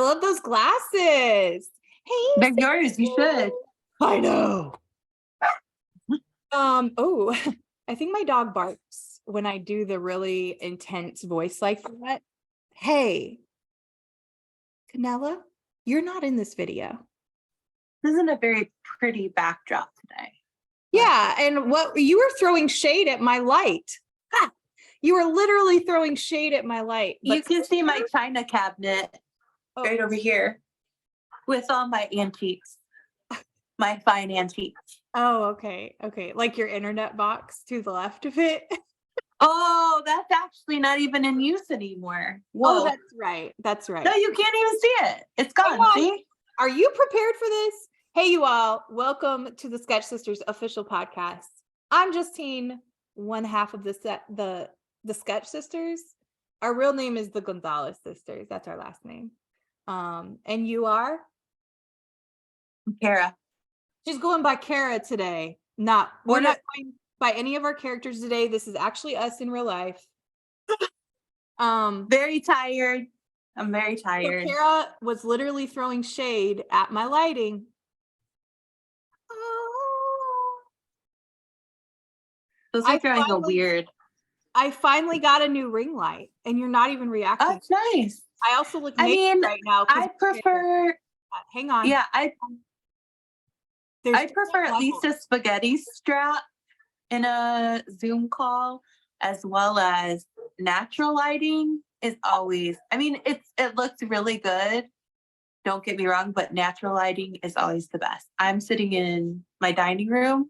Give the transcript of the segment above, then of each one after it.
love those glasses. Hey, They're yours. You should. I know. Oh, I think my dog barks when I do the really intense voice like that. Hey, Canella, you're not in this video. This isn't a very pretty backdrop today. Yeah, and what you were throwing shade at my light. Ha! You were literally throwing shade at my light. You can see my china cabinet right over here with all my antiques, my fine antiques. Oh, okay. Okay. Like your internet box to the left of it. Oh, that's actually not even in use anymore. Whoa. Oh, that's right. That's right. No, you can't even see it. It's gone. See? Are you prepared for this? Hey, you all. Welcome to the Sketch Sisters official podcast. I'm Justine, one half of the Sketch Sisters. Our real name is the Gonzalez Sisters. That's our last name. And you are? Kara. She's going by Kara today. We're not going by any of our characters today. This is actually us in real life. Very tired. I'm very tired. So Kara was literally throwing shade at my lighting. Those are throwing a weird. I finally got a new ring light, and you're not even reacting. Oh, that's nice. I also look naked right now. I prefer. Hang on. Yeah, I prefer at least a spaghetti strap in a Zoom call, as well as natural lighting is always. I mean, it looks really good. Don't get me wrong, but natural lighting is always the best. I'm sitting in my dining room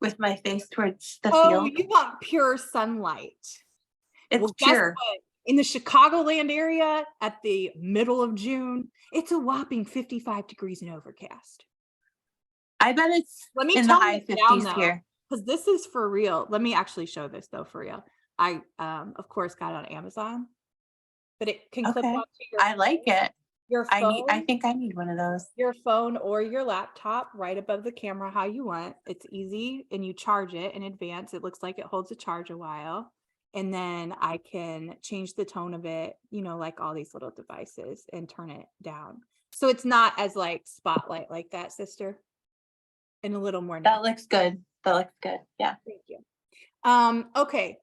with my face towards the field. Oh, you want pure sunlight. It's pure. In the Chicagoland area at the middle of June, it's a whopping 55 degrees and overcast. I bet it's in the high 50s here. Because this is for real. Let me actually show this though for real. I of course got it on Amazon, but it can clip onto your I like it. Your phone, I think I need one of those. Your phone or your laptop right above the camera, how you want. It's easy, and you charge it in advance. It looks like it holds a charge a while. And then I can change the tone of it, like all these little devices, and turn it down. So it's not as like spotlight like that, sister. And a little more. That looks good. Yeah. Thank you. Okay.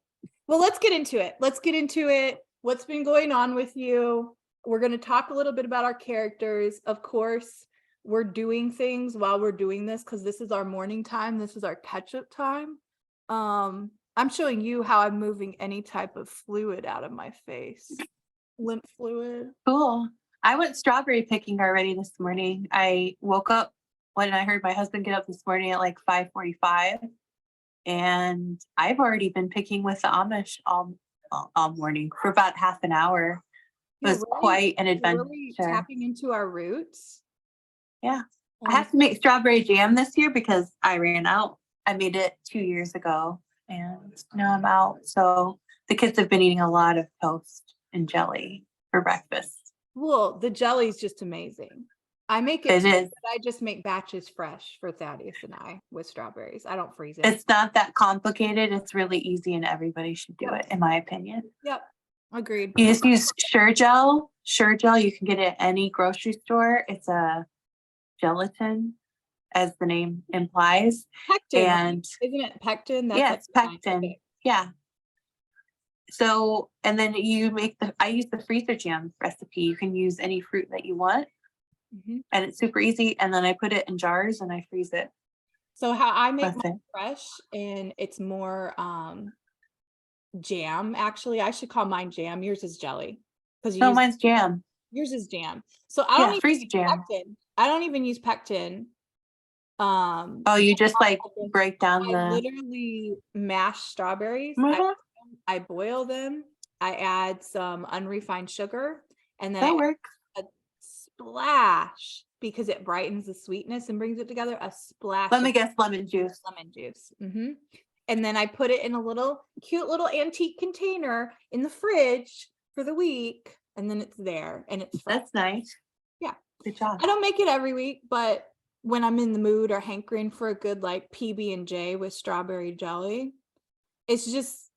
Well, let's get into it. What's been going on with you? We're going to talk a little bit about our characters. Of course, we're doing things while we're doing this because this is our morning time. This is our catch-up time. I'm showing you how I'm moving any type of fluid out of my face. Lymph fluid. Cool. I went strawberry picking already this morning. I woke up when I heard my husband get up this morning at like 5:45. And I've already been picking with the Amish all morning for about half an hour. It was quite an adventure. Really tapping into our roots. Yeah. I have to make strawberry jam this year because I ran out. I made it 2 years ago and now I'm out. So the kids have been eating a lot of toast and jelly for breakfast. Well, the jelly is just amazing. I make it, but I just make batches fresh for Thaddeus and I with strawberries. I don't freeze it. It's not that complicated. It's really easy and everybody should do it, in my opinion. Yep. Agreed. You just use Sure-Gel. Sure-Gel, you can get it at any grocery store. It's a gelatin, as the name implies. Pectin. And isn't it pectin? It's pectin. Okay. Yeah. So, and then I use the freezer jam recipe. You can use any fruit that you want. And it's super easy. And then I put it in jars and I freeze it. So how I make mine fresh, and it's more jam. Actually, I should call mine jam. Yours is jelly. Mine's jam. Yours is jam. So I don't even freeze use jam. Pectin. I don't even use pectin. You just like break down I literally mash strawberries. I boil them. I add some unrefined sugar, and then that works. A splash, because it brightens the sweetness and brings it together. A splash. Let me guess, lemon juice. And then I put it in a cute little antique container in the fridge for the week, and then it's there, and it's fresh. That's nice. Yeah, good job. I don't make it every week, but when I'm in the mood or hankering for a good like PB&J with strawberry jelly, it's just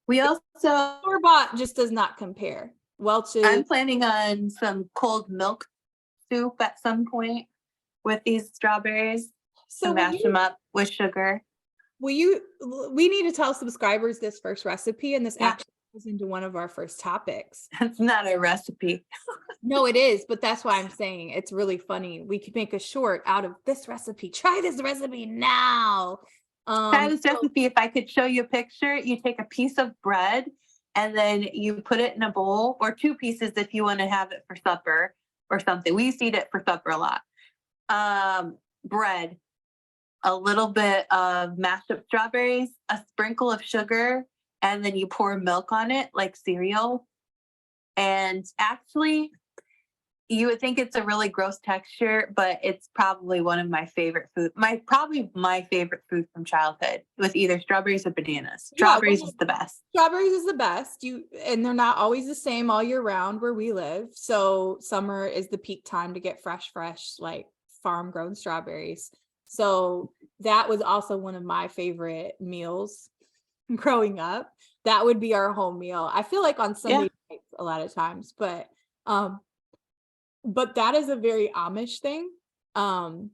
store-bought just does not compare. Welch's. I'm planning on some cold milk soup at some point with these strawberries So to will mash them you, up with sugar. we need to tell subscribers this first recipe, and this Yeah. actually goes into one of our first topics. It's not a recipe. No, it is, but that's why I'm saying it's really funny. We could make a short out of this recipe. Try this recipe now. Try this So- recipe. If I could show you a picture, you take a piece of bread and then you put it in a bowl, or 2 pieces if you want to have it for supper or something. We used to eat it for supper a lot. Bread, a little bit of mashed up strawberries, a sprinkle of sugar, and then you pour milk on it like cereal. And actually, you would think it's a really gross texture, but it's probably one of my favorite food. Probably my favorite food from childhood, with either strawberries or bananas. Yeah, Strawberries well, is the best. Strawberries is the best. And they're not always the same all year round where we live. So summer is the peak time to get fresh, like farm grown strawberries. So that was also one of my favorite meals growing up. That would be our home meal. I feel like on Sunday nights a lot of times, but that is a very Amish thing. And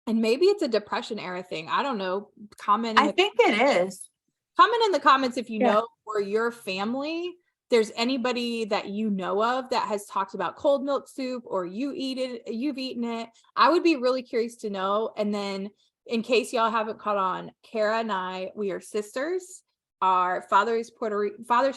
maybe it's a Depression era thing. I don't know. I think it is. Comment in the comments if you Yeah. know, or your family, there's anybody that you know of that has talked about cold milk soup, or you've eaten it. I would be really curious to know. And then in case y'all haven't caught on, Kara and I, we are sisters. Our father's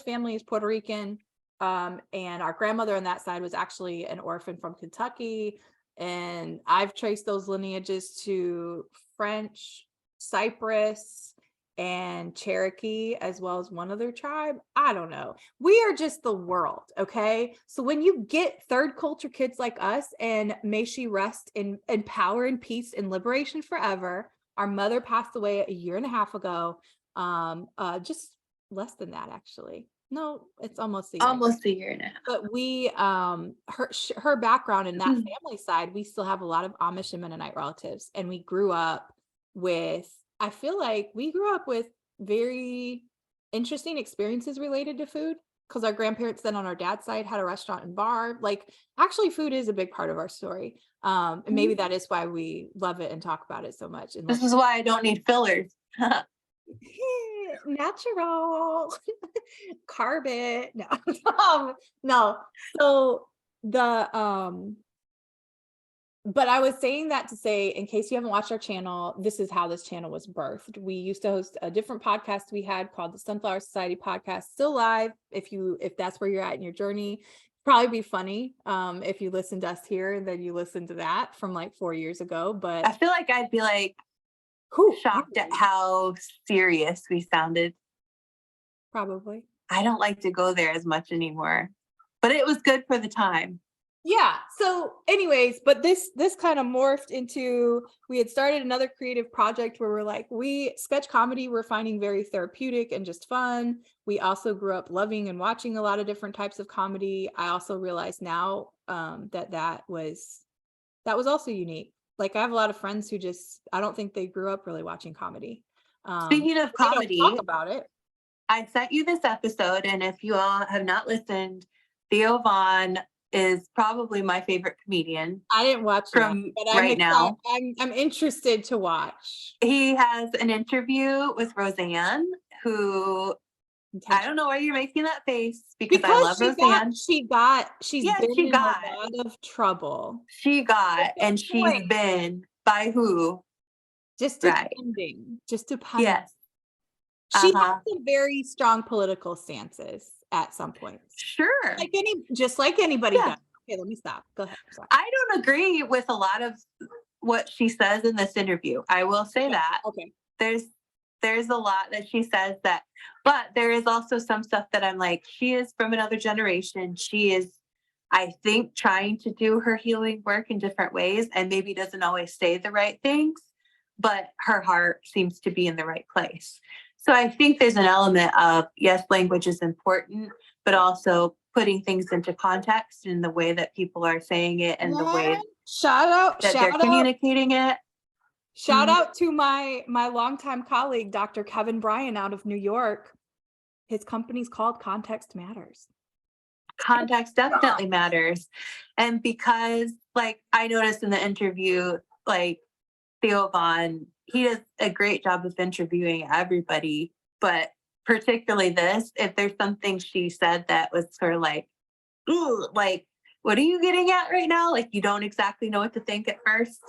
family is Puerto Rican. And our grandmother on that side was actually an orphan from Kentucky. And I've traced those lineages to French, Cyprus, and Cherokee, as well as one other tribe. I don't know. We are just the world, okay? So when you get third culture kids like us, and may she rest in power and peace and liberation forever. Our mother passed away a year and a half ago. Just less than that, actually. No, it's almost a year. Almost a year now. But we, her background in that Mhm. family side, we still have a lot of Amish and Mennonite relatives, and we grew up with, I feel like we grew up with very interesting experiences related to food, because our grandparents then on our dad's side had a restaurant and bar. Like, actually, food is a big part of our story. And maybe that is why we love it and talk about it so much. And This is why I don't need fillers. natural carbon. No. No. So but I was saying that to say, in case you haven't watched our channel, this is how this channel was birthed. We used to host a different podcast we had called the Sunflower Society Podcast, still live. If that's where you're at in your journey, probably be funny if you listen to us here and then you listen to that from like 4 years ago. But I feel like I'd be like shocked at how serious we sounded. Probably. I don't like to go there as much anymore, but it was good for the time. Yeah. So anyways, but this kind of morphed into, we had started another creative project where we're like, sketch comedy, we're finding very therapeutic and just fun. We also grew up loving and watching a lot of different types of comedy. I also realize now that was also unique. Like, I have a lot of friends who I don't think they grew up really watching comedy. Speaking of comedy, talk about it. I sent you this episode, and if you all have not listened, Theo Vaughn is probably my favorite comedian. I didn't watch from but now. I'm interested to watch. He has an interview with Roseanne, who I don't know why you're making that face, because I love Roseanne. She's been in a lot of trouble. She's been by who? Just depending. Yes. She has some very strong political stances at some points. Sure. Just like anybody does. Okay, let me stop. Go ahead. Sorry. I don't agree with a lot of what she says in this interview. I will say that. Okay. There's a lot that she says but there is also some stuff that I'm like, she is from another generation. She is, I think, trying to do her healing work in different ways, and maybe doesn't always say the right things, but her heart seems to be in the right place. So I think there's an element of, yes, language is important, but also putting things into context in the way that people are saying it and the way that they're communicating it. Shout out to my longtime colleague, Dr. Kevin Bryan out of New York. His company's called Context Matters. context definitely matters. And because like I noticed in the interview, like Theo Vaughn, he does a great job of interviewing everybody, but particularly this, if there's something she said that was sort of like, ooh, like, what are you getting at right now? Like you don't exactly know what to think at first.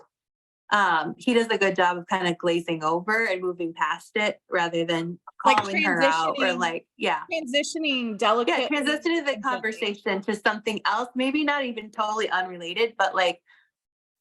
He does a good job of kind of glazing over and moving past it rather than Like calling her out or transitioning- like, yeah. Transitioning delicately. Yeah, transitioning the and gently. conversation to something else, maybe not even totally unrelated, but like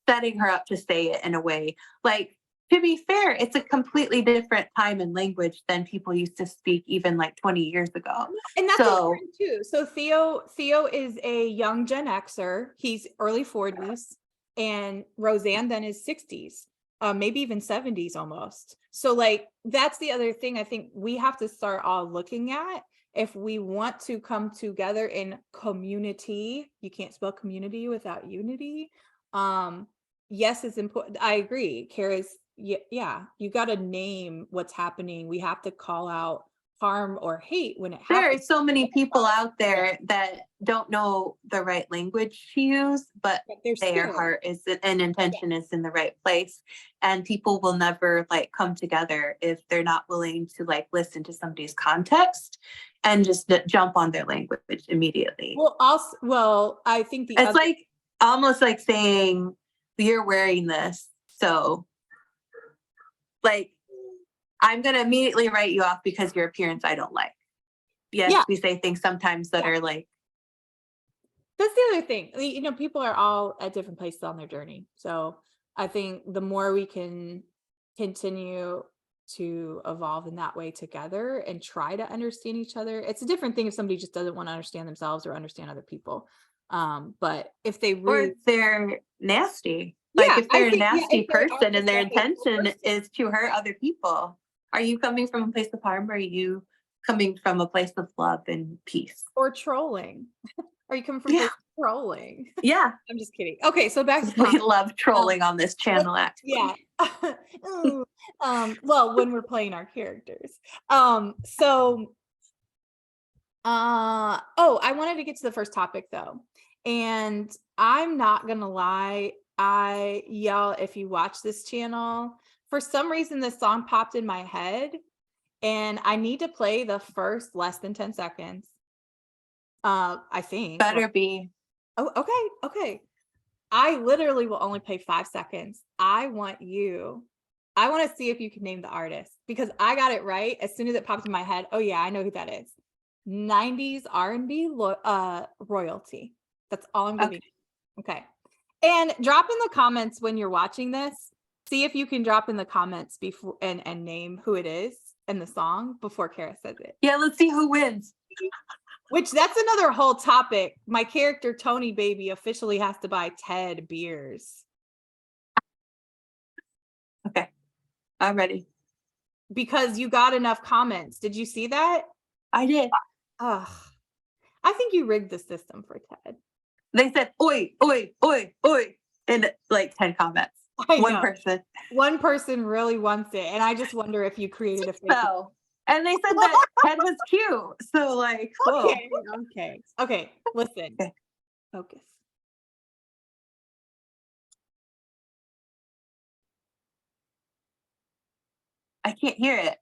setting her up to say it in a way. Like, to be fair, it's a completely different time and language than people used to speak even like 20 years ago. And that's So- important too. So Theo is a young Gen Xer. He's early 40s, and Roseanne then is 60s, maybe even 70s almost. So like that's the other thing I think we have to start all looking at if we want to come together in community. You can't spell community without unity. Yes, it's important. I agree. Kara's, yeah, you got to name what's happening. We have to call out harm or hate when it There are happens. so many people out there that don't know the right language to use, but But their their spirit. heart is and intention is in the right place. And people will never like come together if they're not willing to like listen to somebody's context and just jump on their language immediately. Well, I think It's like almost like saying you're wearing this, so like I'm gonna immediately write you off because your appearance I don't like. Yes, Yeah. we say things sometimes that are like, that's the other thing. You know, people are all at different places on their journey. So I think the more we can continue to evolve in that way together and try to understand each other. It's a different thing if somebody just doesn't want to understand themselves or understand other people. But if they or really, they're nasty. Yeah, Like if I they're a think, yeah, nasty if they are person and their just a hateful intention person. is to hurt other people. Are you coming from a place of harm or are you coming from a place of love and peace? Or trolling. Are you coming from Yeah. trolling? Yeah. I'm just kidding. Okay, so back to We comments. love trolling on this channel, actually. Yeah. Ooh, well, when we're playing our characters. I wanted to get to the first topic though. And I'm not gonna lie, y'all, if you watch this channel, for some reason this song popped in my head and I need to play the first less than 10 seconds. I think. Better be. Oh, okay. I literally will only play 5 seconds. I want to see if you can name the artist because I got it right as soon as it popped in my head. Oh yeah, I know who that is. 90s R&B royalty. That's all I'm giving. Okay. And drop in the comments when you're watching this. See if you can drop in the comments before and name who it is and the song before Kara says it. Yeah, let's see who wins. Which that's another whole topic. My character Tony Baby officially has to buy Ted beers. Okay, I'm ready. Because you got enough comments. Did you see that? I did. Ugh. I think you rigged the system for Ted. They said, oi, oi, oi, oi, in like 10 comments. One person. One person really wants it. And I just wonder if you created a fake. So, and they said that Ted was cute. So like, whoa. Okay. Listen. Okay. Focus. I can't hear it.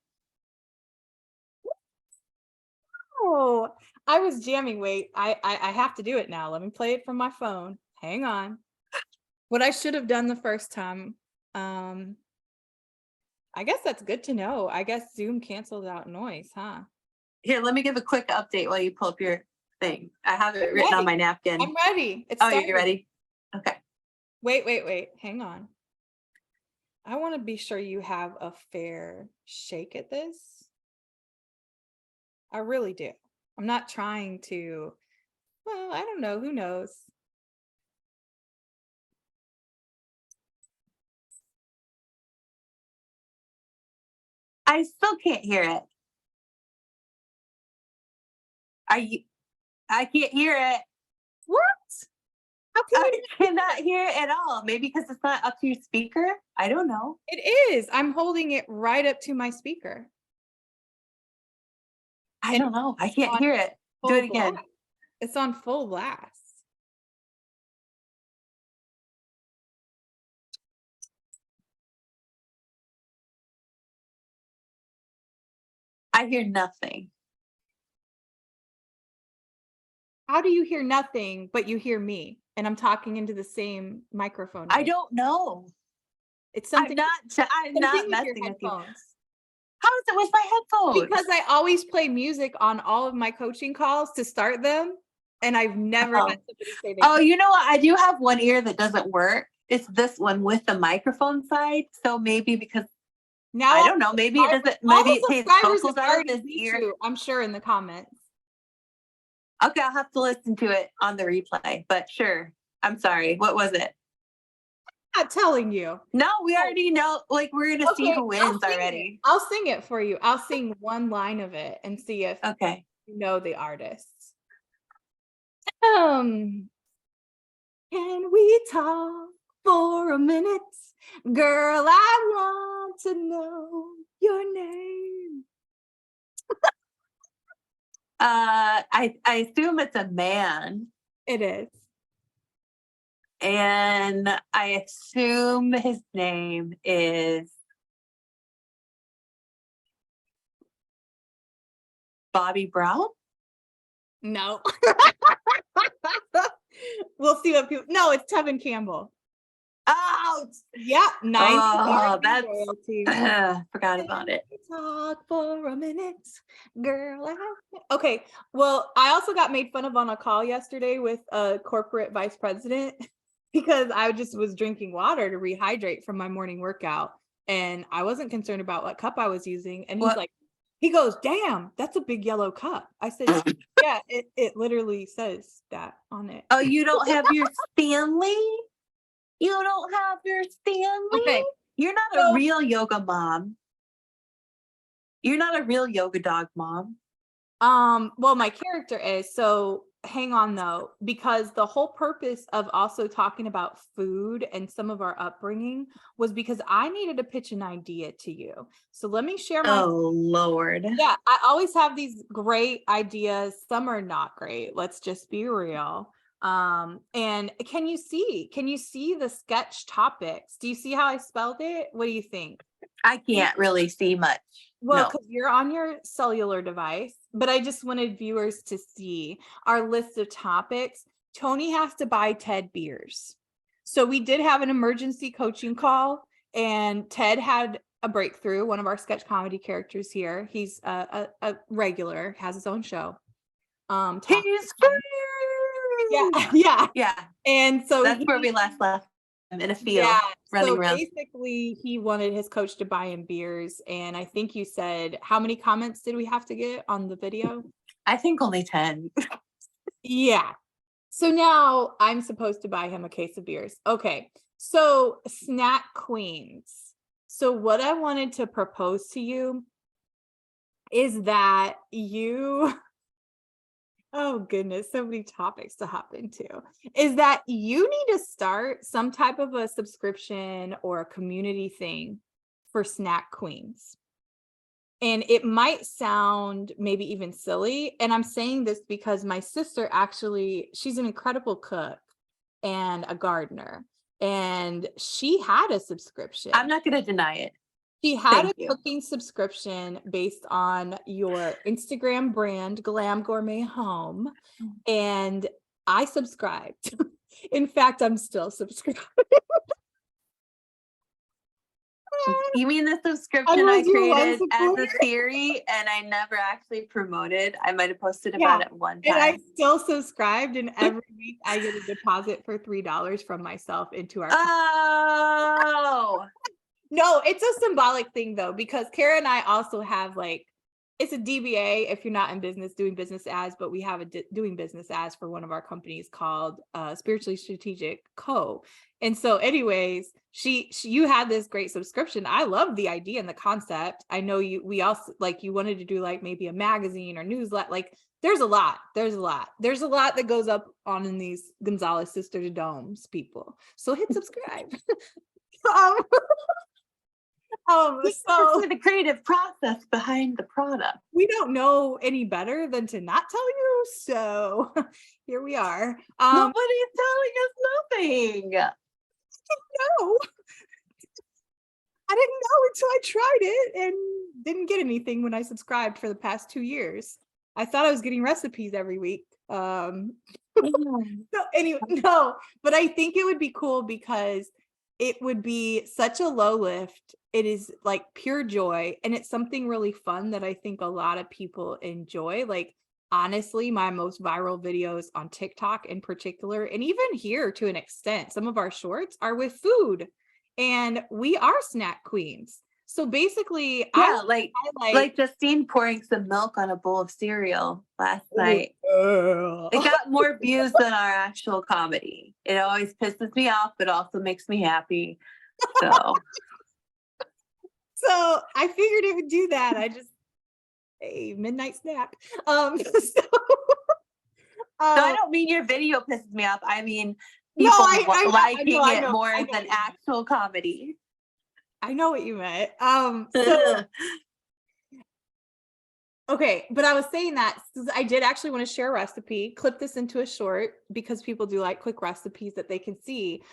Oh, I was jamming. Wait, I have to do it now. Let me play it from my phone. Hang on. What I should have done the first time. I guess that's good to know. I guess Zoom canceled out noise, huh? Here, let me give a quick update while you pull up your thing. I have it written on my napkin. I'm ready. It's you're ready? Okay. Wait. Hang on. I want to be sure you have a fair shake at this. I really do. I'm not trying to, well, I don't know. Who knows? I still can't hear it. I can't hear it. What? How can I cannot hear it at all. Maybe because it's not up to your speaker. I don't know. It is. I'm holding it right up to my speaker. I don't know. I can't hear it. Do it again. It's on full blast. I hear nothing. How do you hear nothing, but you hear me? And I'm talking into the same microphone. I right? don't know. It's I'm something, not something with your messing with you. headphones. How is it with my headphones? Because I always play music on all of my coaching calls to start them, and I've never had somebody say they Oh, can't. you know what? I do have one ear that doesn't work. It's this one with the microphone side. So maybe because Now I don't know, maybe it doesn't. all Maybe the it takes subscribers vocals have out of already this beat ear. you, I'm sure, in the comments. Okay, I'll have to listen to it on the replay. But sure, I'm sorry. What was it? I'm not telling you. No, we already know. Like we're gonna see Okay, who wins already. I'll sing it for you. I'll sing one line of it and see if Okay. you know the artists. Can we talk for a minute? Girl, I want to know your name. I assume it's a man, It is. and I assume his name is Bobby Brown. No. We'll see what people. No, it's Tevin Campbell. Oh, Yeah, 90s oh, that's royalty. forgot about it. Talk for a minute, girl. Okay, well, I also got made fun of on a call yesterday with a corporate vice president because I just was drinking water to rehydrate from my morning workout, and I wasn't concerned about what cup I was using. And he's What? like, he goes, "Damn, that's a big yellow cup." I said, "Yeah, it literally says that on it." Oh, you don't have your Stanley? You don't have your Stanley? Okay, You're not so- a real yoga mom. You're not a real yoga dog mom. Well, my character is, so hang on though, because the whole purpose of also talking about food and some of our upbringing was because I needed to pitch an idea to you. So let me share my Oh, Lord. Yeah, I always have these great ideas. Some are not great. Let's just be real. And can you see the sketch topics? Do you see how I spelled it? What do you think? I can't really see much. Well, No. because you're on your cellular device, but I just wanted viewers to see our list of topics. Tony has to buy Ted beers. So we did have an emergency coaching call, and Ted had a breakthrough, one of our sketch comedy characters here. He's a regular, has his own show. He's free. Yeah, yeah. Yeah. And so That's where we last left him, in a field, yeah, running so around. basically he wanted his coach to buy him beers, and I think you said, how many comments did we have to get on the video? I think only 10. Yeah. So now I'm supposed to buy him a case of beers. Okay. So snack queens. So what I wanted to propose to you is that you oh goodness, so many topics to hop into, is that you need to start some type of a subscription or a community thing for snack queens. And it might sound maybe even silly. And I'm saying this because my sister actually, she's an incredible cook and a gardener, and she had a subscription. I'm not going to deny it. She had Thank a you. cooking subscription based on your Instagram brand, Glam Gourmet Home, and I subscribed. In fact, I'm still subscribed. You mean the subscription was I your one created as a supporter. theory and I never actually promoted? I might have posted Yeah, about it one And I time. still subscribed, and every week I get a deposit for $3 from myself into our Oh, No, it's a symbolic thing though, because Kara and I also have like, it's a DBA if you're not in business, doing business as, but we have a doing business as for one of our companies called Spiritually Strategic Co. And so anyways, you had this great subscription. I love the idea and the concept. I know we also like, you wanted to do like maybe a magazine or newsletter. Like there's a lot that goes up on in these Gonzalez Sister Domes people. So hit subscribe. So For the creative process behind the product. we don't know any better than to not tell you. So here we are. Nobody's telling us nothing. No, I didn't know until I tried it and didn't get anything when I subscribed for the past 2 years. I thought I was getting recipes every week. So anyway, no, but I think it would be cool because it would be such a low lift. It is like pure joy, and it's something really fun that I think a lot of people enjoy. Like honestly, my most viral videos on TikTok in particular, and even here to an extent, some of our shorts are with food, and we are snack queens. So basically, Yeah, I like Justine pouring some milk on a bowl of cereal last night. It got more views than our actual comedy. It always pisses me off, but also makes me happy. So So I figured it would do that. I just a midnight snack. I Um, don't mean your video pisses me off. I mean no, people I liking know, it I more know than what you meant. actual comedy. I know what you meant. So okay, but I was saying that I did actually want to share a recipe, clip this into a short because people do like quick recipes that they can see.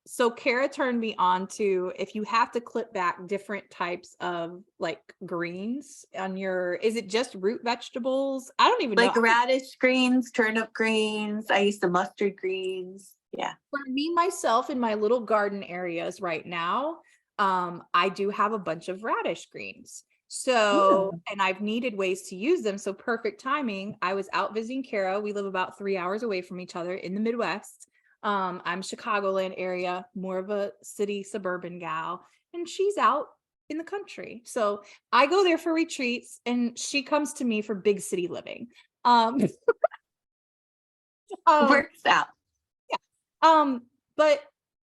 So Kara turned me on to if you have to clip back different types of like greens on your, is it just root vegetables? I don't even know. Like radish greens, turnip greens. I use the mustard greens. Yeah. For me, myself, in my little garden areas right now, I do have a bunch of radish greens. So, and I've needed ways to use them. So perfect timing. I was out visiting Kara. We live about 3 hours away from each other in the Midwest. I'm Chicagoland area, more of a city suburban gal, and she's out in the country. So I go there for retreats and she comes to me for big city living. Um, um, Works out. Um, but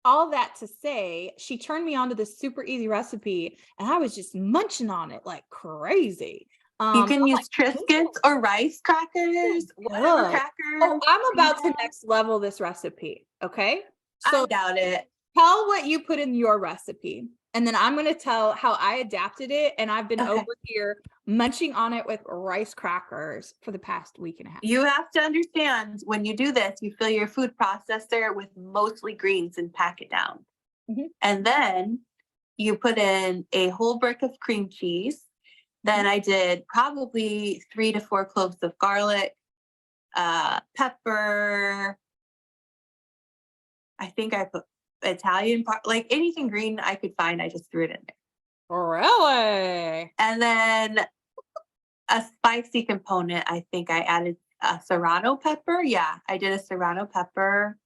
all that to say, she turned me on to this super easy recipe and I was just munching on it like crazy. You I'm can use like, Triscuits or rice crackers, whatever good. crackers. Oh, I'm you about to have. next level this recipe. Okay. I So doubt it. tell what you put in your recipe. And then I'm going to tell how I adapted it. And I've been Okay. over here munching on it with rice crackers for the past week and a half. You have to understand when you do this, you fill your food processor with mostly greens and pack it down. Mhm. And then you put in a whole brick of cream cheese. Then I did probably 3 to 4 cloves of garlic, pepper. I think I put Italian, like anything green I could find, I just threw it in there. Really? And then a spicy component, I think I added a serrano pepper. Yeah, I did a serrano pepper.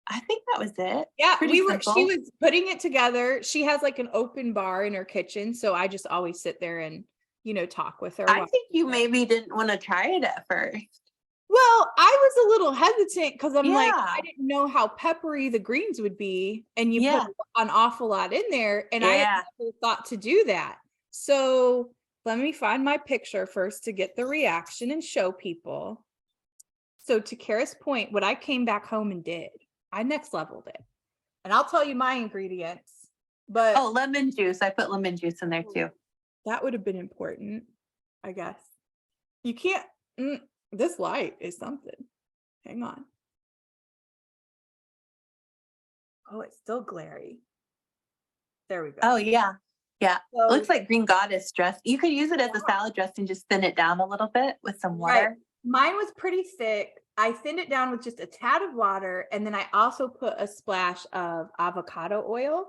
I think that was it. Yeah, Pretty simple. she was putting it together. She has like an open bar in her kitchen, so I just always sit there and, talk with her. I think you maybe didn't want to try it at first. Well, I was a little hesitant because I'm like, Yeah. I didn't know how peppery the greens would be, and you Yeah. put an awful lot in there, and I Yeah. had never thought to do that. So let me find my picture first to get the reaction and show people. So to Kara's point, what I came back home and did, I next leveled it. And I'll tell you my ingredients, but Oh, lemon juice. I put lemon juice in there too. that would have been important, I guess. You can't, this light is something. Hang on. Oh, it's still glary. There we go. Oh, yeah. Yeah. So, It looks like green goddess dress. You could use it as a salad dressing, just thin it down a little bit with some water. right. Mine was pretty thick. I thinned it down with just a tad of water. And then I also put a splash of avocado oil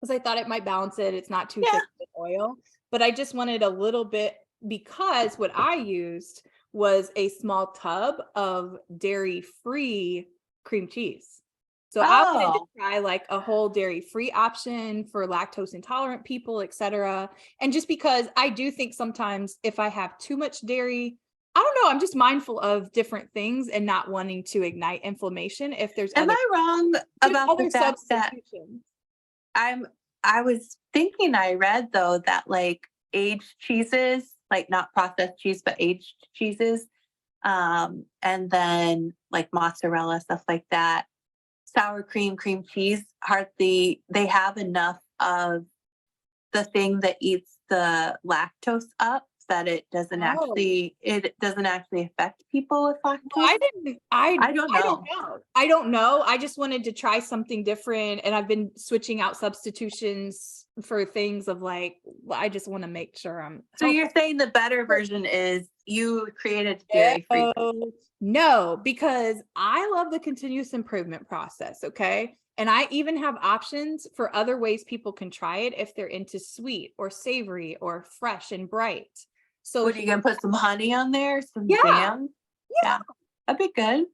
because I thought it might balance it. It's not too thick with oil, but I just wanted a little bit because what I used was a small tub of dairy-free cream cheese. So I wanted to try like a whole dairy-free option for lactose intolerant people, etc. And just because I do think sometimes if I have too much dairy, I don't know, I'm just mindful of different things and not wanting to ignite inflammation if there's Am I wrong about the fact that substitutions. I was thinking I read though that like aged cheeses, like not processed cheese, but aged cheeses, and then like mozzarella, stuff like that, sour cream, cream cheese, hardly they have enough of the thing that eats the lactose up, that it doesn't Oh. actually affect people with lactose. I didn't. I don't I don't know. know. I don't know. I just wanted to try something different, and I've been switching out substitutions for things of like. I just want to make sure I'm. So you're saying the better version is you created dairy-free. No, because I love the continuous improvement process. Okay. And I even have options for other ways people can try it if they're into sweet or savory or fresh and bright. So What are you gonna put some honey on there? Some Yeah. jam? Yeah. That'd be good.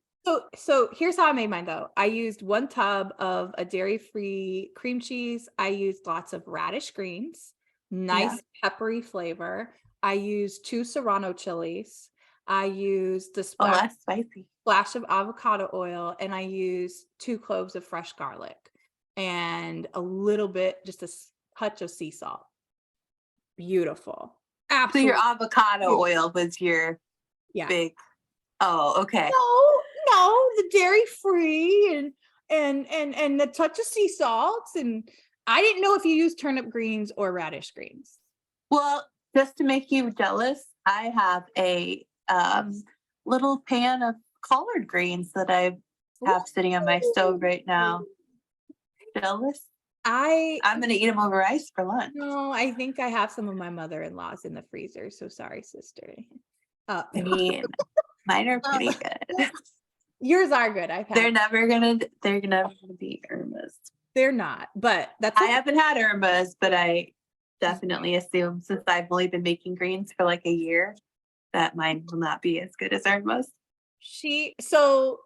So here's how I made mine though. I used 1 tub of a dairy-free cream cheese. I used lots of radish greens, nice peppery flavor. I used 2 serrano chilies. I used the Oh, that's spicy. splash of avocado oil, and I used 2 cloves of fresh garlic and a little bit, just a touch of sea salt. Beautiful. So Absolutely. your avocado oil was your Yeah. big. Oh, okay. No, the dairy free and the touch of sea salts. And I didn't know if you use turnip greens or radish greens. Well, just to make you jealous, I have a little pan of collard greens that I have sitting on my stove right now. Jealous? I'm gonna eat them over rice for lunch. No, I think I have some of my mother-in-law's in the freezer. So sorry, sister. I mean, mine are pretty good. Yours are good. They're never gonna be Irma's. They're not, but that's I haven't had Irma's, but I definitely assume, since I've only been making greens for like a year, that mine will not be as good as Irma's. So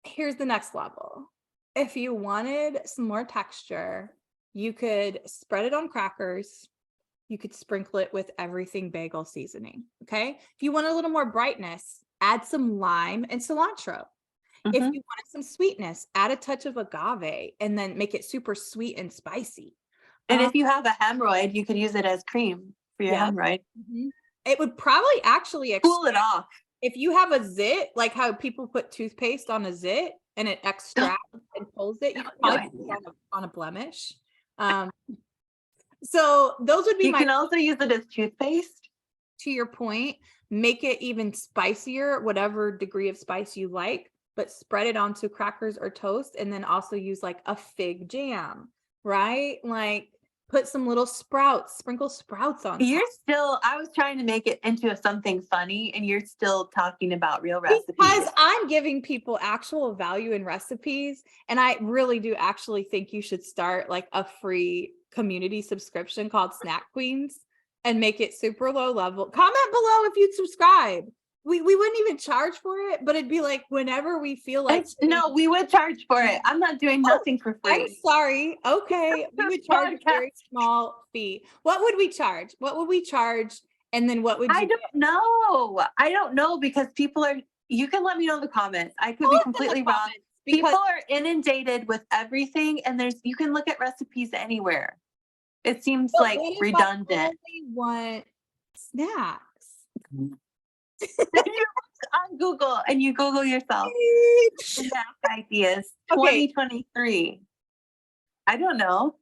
here's the next level. If you wanted some more texture, you could spread it on crackers. You could sprinkle it with everything bagel seasoning. Okay. If you want a little more brightness, add some lime and cilantro. If you wanted some sweetness, add a touch of agave and then make it super sweet and spicy. And if you have a hemorrhoid, you could use it as cream for your hemorrhoid. It would probably actually cool it off. If you have a zit, like how people put toothpaste on a zit and it extracts and pulls it, you can probably put it on a blemish. So those would be You can also use it as toothpaste. To your point, make it even spicier, whatever degree of spice you like, but spread it onto crackers or toast, and then also use like a fig jam, right? Like put some little sprouts, sprinkle sprouts on. I was trying to make it into something funny, and you're still talking about real recipes. Because I'm giving people actual value in recipes, and I really do actually think you should start like a free community subscription called Snack Queens and make it super low level. Comment below if you'd subscribe. We wouldn't even charge for it, but it'd be like whenever we feel like. No, we would charge for it. I'm not doing nothing for free. I'm sorry. Okay. We would charge a very small fee. What would we charge? And then what would you I don't know because you can let me know in the comments. I could be completely wrong. People are inundated with everything, and you can look at recipes anywhere. It seems like redundant. I want snacks. On Google, and you Google yourself snack ideas 2023. I don't know.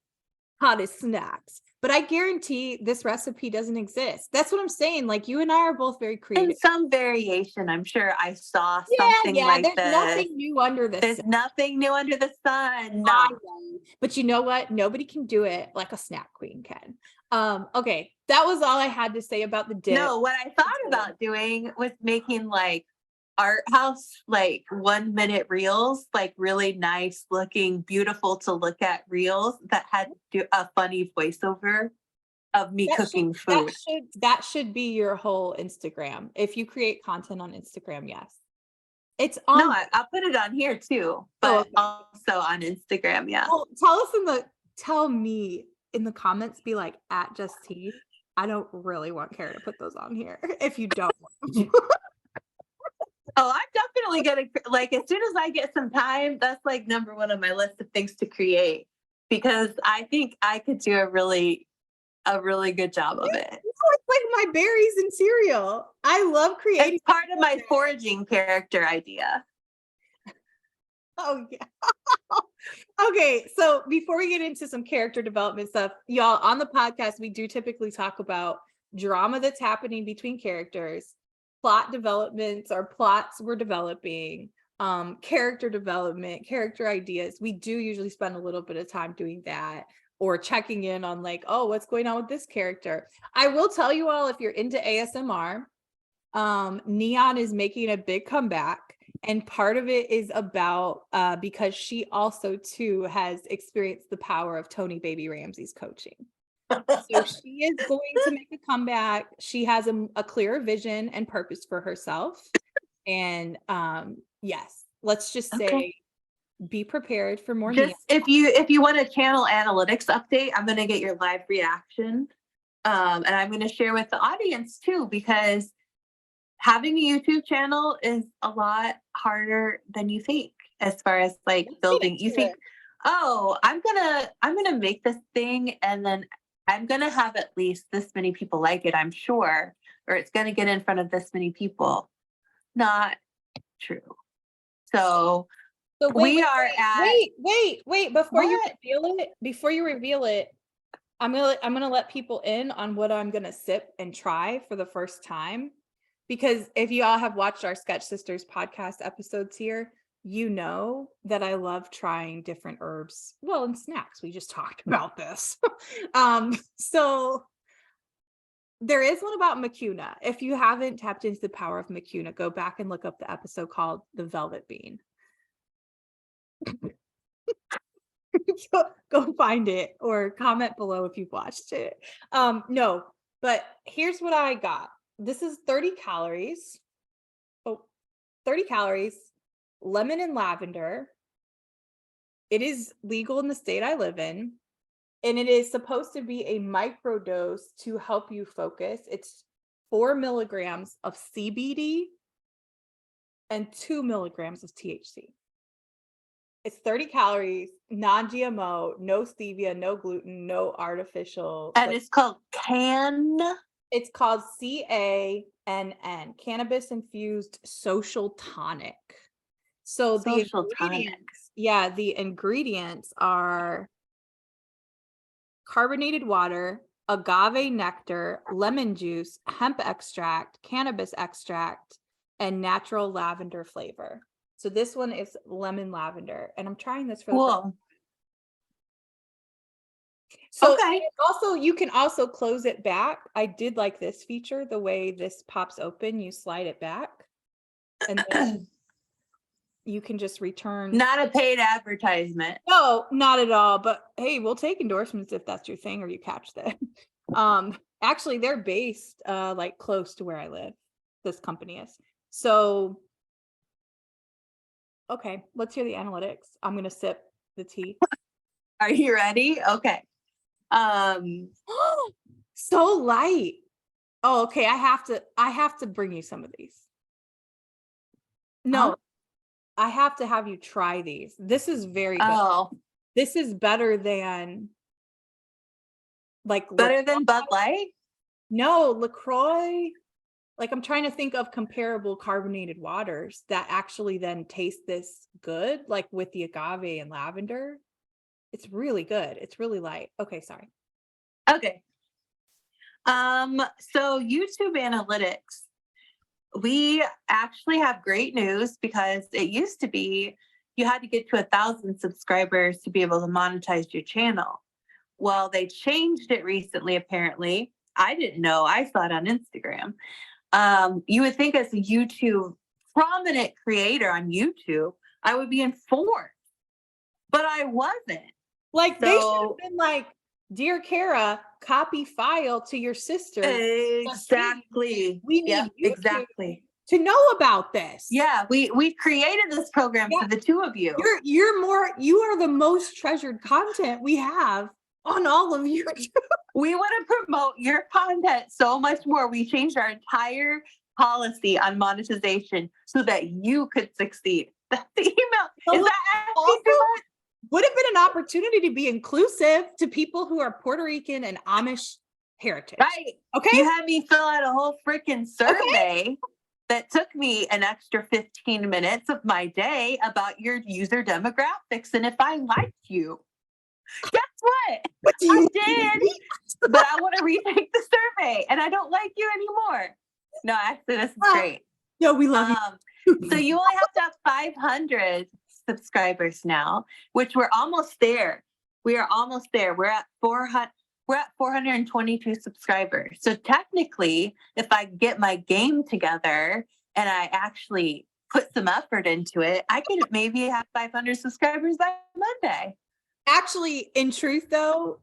Hottest snacks. But I guarantee this recipe doesn't exist. That's what I'm saying. Like you and I are both very creative. In some variation, I'm sure I saw something like this. There's nothing new under the sun. There's nothing new under the sun. No. But you know what? Nobody can do it like a snack queen can. Okay, that was all I had to say about the dip. No, what I thought about doing was making like art house, like 1 minute reels, like really nice looking, beautiful to look at reels that had a funny voiceover of me cooking food. That should be your whole Instagram. If you create content on Instagram, yes. It's on. No, I'll put it on here too, but also on Instagram. Yeah. Well, tell me in the comments, be like @JustT. I don't really want Kara to put those on here if you don't want. Oh, I'm definitely gonna, like, as soon as I get some time, that's like number 1 on my list of things to create, because I think I could do a really good job of it. It's like my berries and cereal. I love creating. It's part of my foraging character idea. Oh yeah. Okay, so before we get into some character development stuff, y'all, on the podcast, we do typically talk about drama that's happening between characters, plot developments or plots we're developing, character development, character ideas. We do usually spend a little bit of time doing that or checking in on like, oh, what's going on with this character? I will tell you all, if you're into ASMR, Neon is making a big comeback. And part of it is about because she also too has experienced the power of Tony Baby Ramsey's coaching. So she is going to make a comeback. She has a clearer vision and purpose for herself. And yes, let's just say Okay. be prepared for more Neon. Just if you want a channel analytics update, I'm gonna get your live reaction. And I'm gonna share with the audience too, because having a YouTube channel is a lot harder than you think as far as like Let's get building. You into think, it. oh, I'm gonna make this thing and then I'm gonna have at least this many people like it, I'm sure, or it's gonna get in front of this many people. Not true. So So we are at wait, before you what? reveal it, I'm gonna let people in on what I'm gonna sip and try for the first time. Because if you all have watched our Sketch Sisters podcast episodes here, you know that I love trying different herbs. Well, and snacks. We just talked about this. So there is one about Mucuna. If you haven't tapped into the power of Mucuna, go back and look up the episode called The Velvet Bean. Go find it or comment below if you've watched it. No, but here's what I got. This is 30 calories. Oh, 30 calories, lemon and lavender. It is legal in the state I live in. And it is supposed to be a microdose to help you focus. It's 4 milligrams of CBD and 2 milligrams of THC. It's 30 calories, non-GMO, no stevia, no gluten, no artificial. And it's called CANN. It's called CANN, Cannabis Infused Social Tonic. So the Social tonic. the ingredients are carbonated water, agave nectar, lemon juice, hemp extract, cannabis extract, and natural lavender flavor. So this one is lemon lavender, and I'm trying this for the first. Cool. So Okay. also, you can also close it back. I did like this feature, the way this pops open, you slide it back and then you can just return. Not a paid advertisement. No, not at all. But hey, we'll take endorsements if that's your thing or you catch that. Actually, they're based like close to where I live. This company is. So okay, let's hear the analytics. I'm gonna sip the tea. Are you ready? Okay. So light. Oh, okay. I have to bring you some of these. No, Huh? I have to have you try these. This is very good. Oh, This is better than like better than Bud Light? No, LaCroix. Like I'm trying to think of comparable carbonated waters that actually then taste this good, like with the agave and lavender. It's really good. It's really light. Okay, sorry. Okay. So YouTube analytics, we actually have great news because it used to be you had to get to 1,000 subscribers to be able to monetize your channel. Well, they changed it recently, apparently. I didn't know. I saw it on Instagram. You would think as a YouTube prominent creator on YouTube, I would be informed, but I wasn't. Like they should have been like, dear Kara, copy file to your sister. Exactly. We need you exactly to know about this. Yeah, we created this program for the two of you. You are the most treasured content we have on all of YouTube. We want to promote your content so much more. We changed our entire policy on monetization so that you could succeed. That's the email. Is that also would have been an opportunity to be inclusive to people who are Puerto Rican and Amish heritage. Right. Okay. You had me fill out a whole freaking survey. that took me an extra 15 minutes of my day about your user demographics and if I liked you. Guess what? What do I you did, but I want to retake the survey and I don't like you anymore. No, actually, this is great. No, we love you. So you only have to have 500 subscribers now, which we're almost there. We are almost there. We're at 400. We're at 422 subscribers. So technically, if I get my game together and I actually put some effort into it, I could maybe have 500 subscribers by Monday. Actually, in truth though,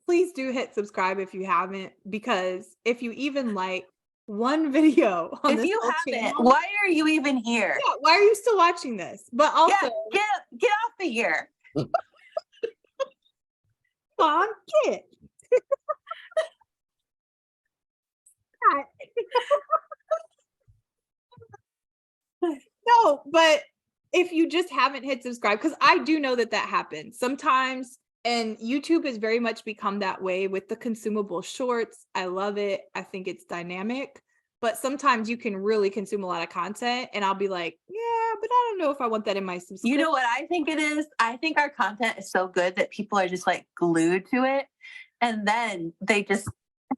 please do hit subscribe if you haven't, because if you even like one video on If this you whole haven't, channel, why are you even here? yeah, why are you still watching this? But also, Yeah, get off of here. Mom, kid. No, but if you just haven't hit subscribe, because I do know that happens sometimes, and YouTube has very much become that way with the consumable shorts. I love it. I think it's dynamic, but sometimes you can really consume a lot of content, and I'll be like, yeah, but I don't know if I want that in my subscription. You know what I think it is? I think our content is so good that people are just like glued to it, and then they just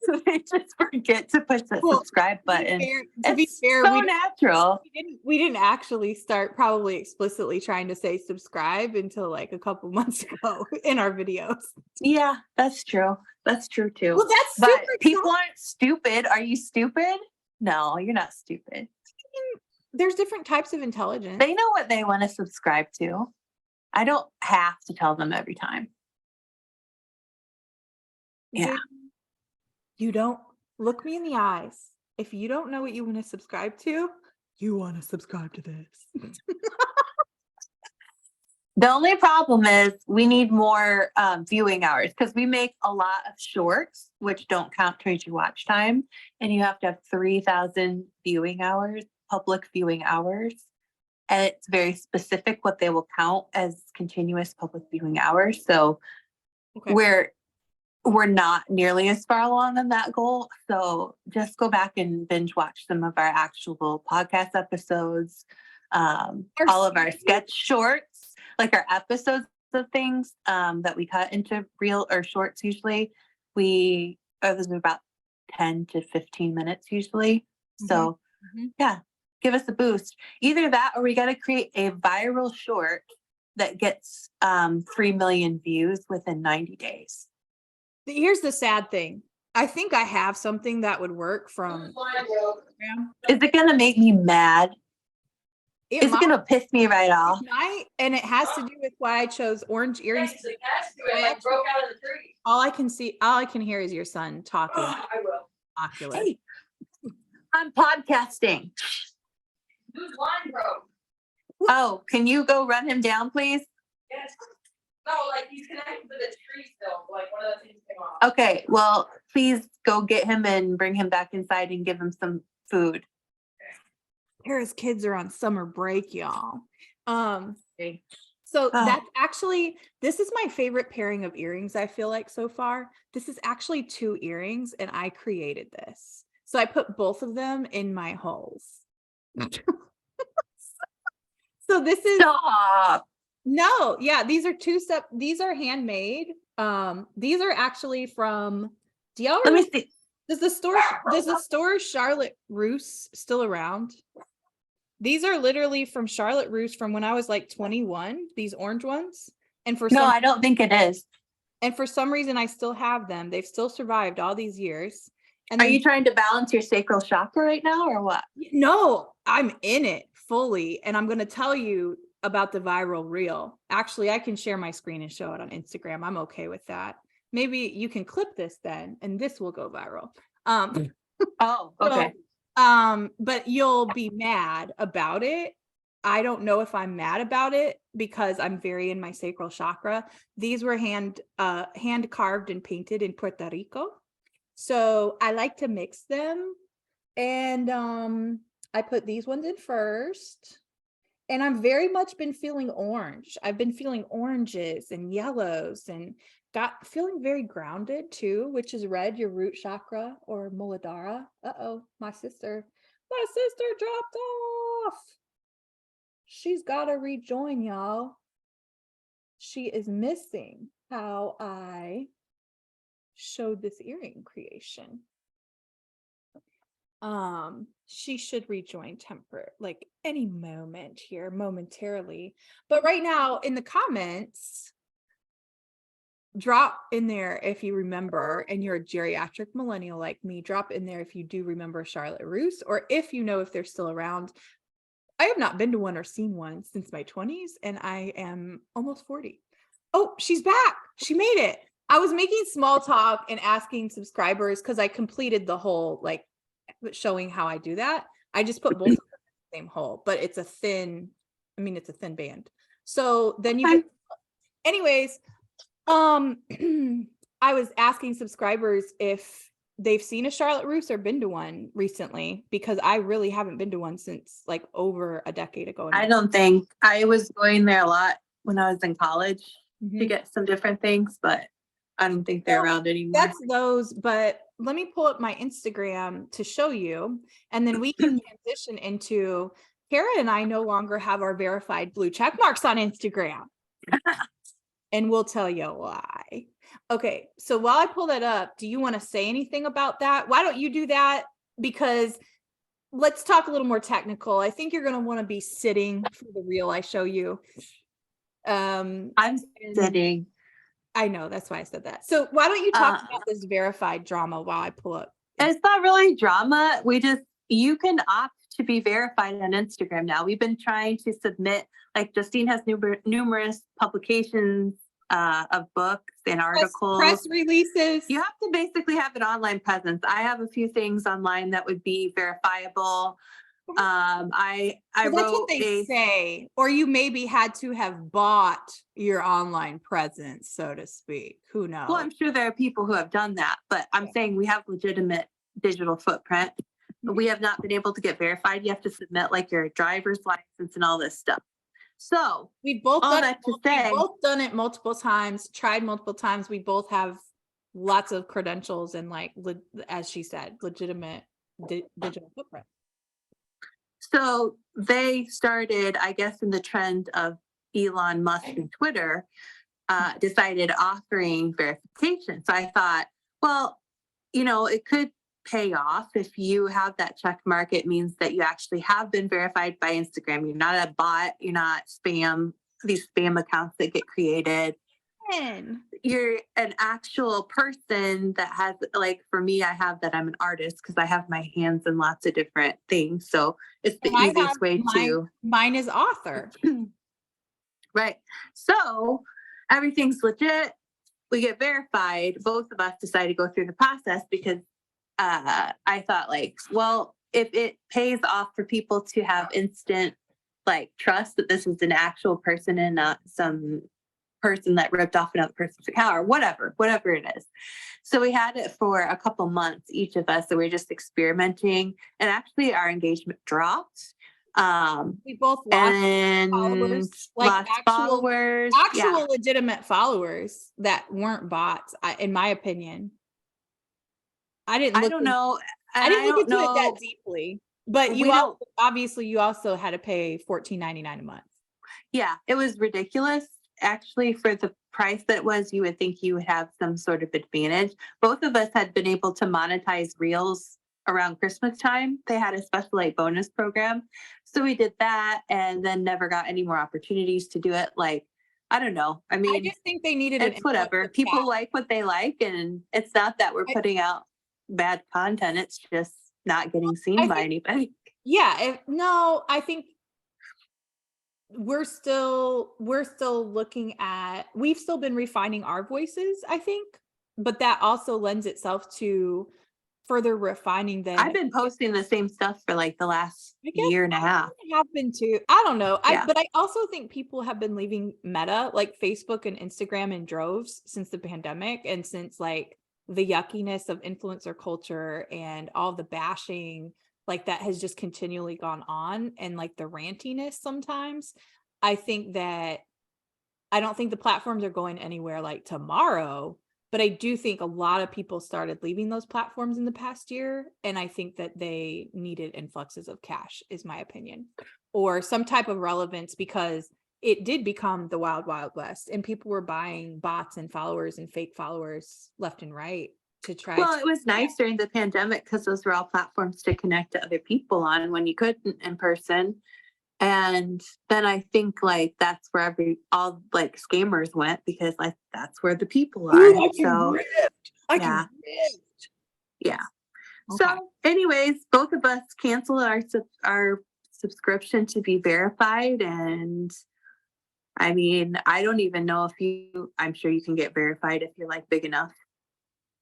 forget to push the subscribe button. To be fair, so natural. We didn't actually start probably explicitly trying to say subscribe until like a couple months ago in our videos. Yeah, that's true. That's true too. Well, that's but people aren't stupid. Are you stupid? No, you're not stupid. There's different types of intelligence. They know what they want to subscribe to. I don't have to tell them every time. Yeah. You don't look me in the eyes. If you don't know what you want to subscribe to, you want to subscribe to this. The only problem is we need more viewing hours because we make a lot of shorts, which don't count towards your watch time. And you have to have 3,000 viewing hours, public viewing hours. And it's very specific what they will count as continuous public viewing hours. So we're not nearly as far along on that goal. So just go back and binge watch some of our actual podcast episodes, all of our sketch shorts, like our episodes of things that we cut into reel or shorts usually. Those are about 10 to 15 minutes usually. So yeah, give us a boost. Either that or we got to create a viral short that gets 3 million views within 90 days. Here's the sad thing. I think I have something that would work from Instagram. Is it going to make me mad? Is it going to piss me right off? It might, and it has to do with why I chose orange earrings. Broke out of the tree. All I can hear is your son talking. I will. Oculus. Hey, I'm podcasting. Whose line broke? Oh, can you go run him down, please? Yes. No, like he's connected to the tree still. Like one of the things came off. Okay, well, please go get him and bring him back inside and give him some food. Kara's kids are on summer break, y'all. Okay. So that's actually, this is my favorite pairing of earrings, I feel like so far. This is actually 2 earrings and I created this. So I put both of them in my holes. So this is Stop. No, yeah, these are these are handmade. These are actually from, do y'all Let me remember, see. does the store Charlotte Russe still around? These are literally from Charlotte Russe from when I was like 21, these orange ones. And No, I don't think it is. And for some reason I still have them. They've still survived all these years. And Are you trying to balance your sacral chakra right now or what? No, I'm in it fully. And I'm going to tell you about the viral reel. Actually, I can share my screen and show it on Instagram. I'm okay with that. Maybe you can clip this then, and this will go viral. Oh, okay. So, but you'll be mad about it. I don't know if I'm mad about it because I'm very in my sacral chakra. These were hand carved and painted in Puerto Rico. So I like to mix them. And I put these ones in first. And I'm very much been feeling orange. I've been feeling oranges and yellows and feeling very grounded too, which is red, your root chakra or Muladhara. Uh-oh, my sister My sister dropped off. She's got to rejoin, y'all. She is missing how I showed this earring creation. She should rejoin temper like any moment here, momentarily. But right now in the comments, drop in there if you remember, and you're a geriatric millennial like me, drop in there if you do remember Charlotte Russe, or if you know if they're still around. I have not been to one or seen one since my 20s, and I am almost 40. Oh, she's back. She made it. I was making small talk and asking subscribers because I completed the whole, like, showing how I do that. I just put both of them in the same hole, but it's a thin band. So then you get, anyways, I was asking subscribers if they've seen a Charlotte Russe or been to one recently, because I really haven't been to one since like over a decade ago. I don't think I was going there a lot when I was in college to Mhm. get some different things, but I don't think they're Well, around anymore. That's those, but let me pull up my Instagram to show you, and then we can transition into Kara and I no longer have our verified blue check marks on Instagram. And we'll tell you why. Okay, so while I pull that up, do you want to say anything about that? Why don't you do that? Because let's talk a little more technical. I think you're going to want to be sitting for the reel I show you. I'm and- sitting. I know, that's why I said that. So why don't you talk about this verified drama while I pull up? It's not really drama. You can opt to be verified on Instagram now. We've been trying to submit, like Justine has numerous publications of books and articles. Press releases. You have to basically have an online presence. I have a few things online that would be verifiable. I Well, that's what wrote they say, or you maybe had to have bought your online presence, so to speak. Who knows? Well, I'm sure there are people who have done that, but I'm saying we have legitimate digital footprint. But we have not been able to get verified. You have to submit like your driver's license and all this stuff. So We've both all done that it, to we've say- both done it multiple times, tried multiple times. We both have lots of credentials and, like, as she said, legitimate digital footprint. So they started, I guess, in the trend of Elon Musk and Twitter, decided offering verification. So I thought, well, it could pay off if you have that check mark. It means that you actually have been verified by Instagram. You're not a bot. You're not these spam accounts that get created. You're an actual person that has, like, for me, I have that I'm an artist because I have my hands in lots of different things. So it's the And I easiest have way to. Mine is author. Right. So everything's legit. We get verified. Both of us decided to go through the process because I thought, like, well, if it pays off for people to have instant, like, trust that this is an actual person and not some person that ripped off another person's account or whatever it is. So we had it for a couple months, each of us. So we were just experimenting, and actually our engagement dropped. We both lost And followers, like lost actual followers. Yeah. legitimate followers that weren't bots, in my opinion. I don't know. I didn't look don't into it know. that deeply, but We don't- you also had to pay $14.99 a month. Yeah, it was ridiculous. Actually, for the price that it was, you would think you would have some sort of advantage. Both of us had been able to monetize Reels around Christmas time. They had a special, like, bonus program. So we did that and then never got any more opportunities to do it. Like, I don't know. I I mean, just think they needed it's whatever. People like what they like, and it's not that we're putting out bad content. It's just not getting seen by anybody. Yeah, I think we're still looking at, we've still been refining our voices, I think, but that also lends itself to further refining them. I've been posting the same stuff for like the last year and a half. I have been too. I don't know. Yeah. But I also think people have been leaving Meta, like Facebook and Instagram, in droves since the pandemic, and since, like, the yuckiness of influencer culture and all the bashing, like, that has just continually gone on, and, like, the rantiness sometimes. I don't think the platforms are going anywhere like tomorrow, But I do think a lot of people started leaving those platforms in the past year. And I think that they needed influxes of cash, is my opinion, or some type of relevance, because it did become the wild, wild west, and people were buying bots and followers and fake followers left and right to try. Well, it was nice during the pandemic because those were all platforms to connect to other people on when you couldn't in person. And then I think like that's where all like scammers went, because like that's where the people are. So yeah. Yeah. Okay. So anyways, both of us canceled our subscription to be verified. And I mean, I don't even know if I'm sure you can get verified if you're like big enough.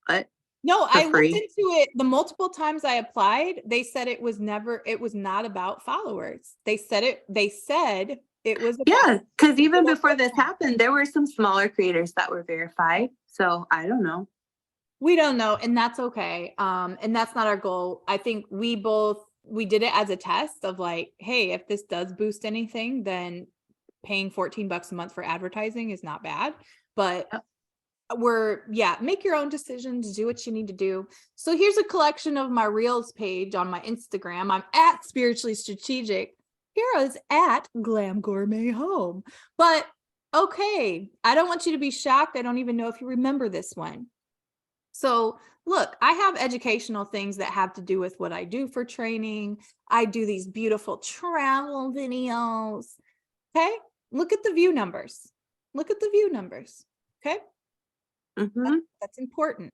But no, for I free. looked into it. The multiple times I applied, they said it was not about followers. They said it was about, Yeah, because even before this happened, there were some smaller creators that were verified. So I don't know. we don't know, and that's okay. And that's not our goal. I think we did it as a test of like, hey, if this does boost anything, then paying $14 a month for advertising is not bad. But make your own decisions, do what you need to do. So here's a collection of my reels page on my Instagram. I'm at Spiritually Strategic. Kara's at Glam Gourmet Home. But okay, I don't want you to be shocked. I don't even know if you remember this one. So look, I have educational things that have to do with what I do for training. I do these beautiful travel videos. Okay, look at the view numbers. Okay. Mm-hmm. That's important.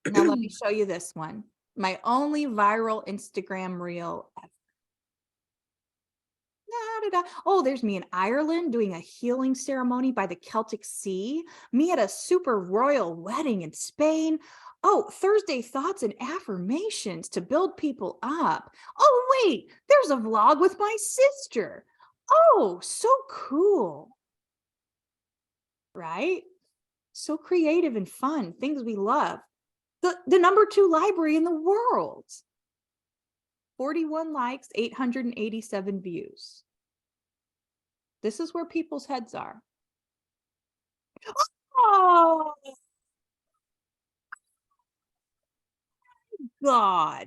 Now let me show you this one. My only viral Instagram reel ever. Oh, there's me in Ireland doing a healing ceremony by the Celtic Sea. Me at a super royal wedding in Spain. Oh, Thursday thoughts and affirmations to build people up. Oh, wait, there's a vlog with my sister. Oh, so cool. Right? So creative and fun, things we love. The number 2 library in the world. 41 likes, 887 views. This is where people's heads are. Oh, God.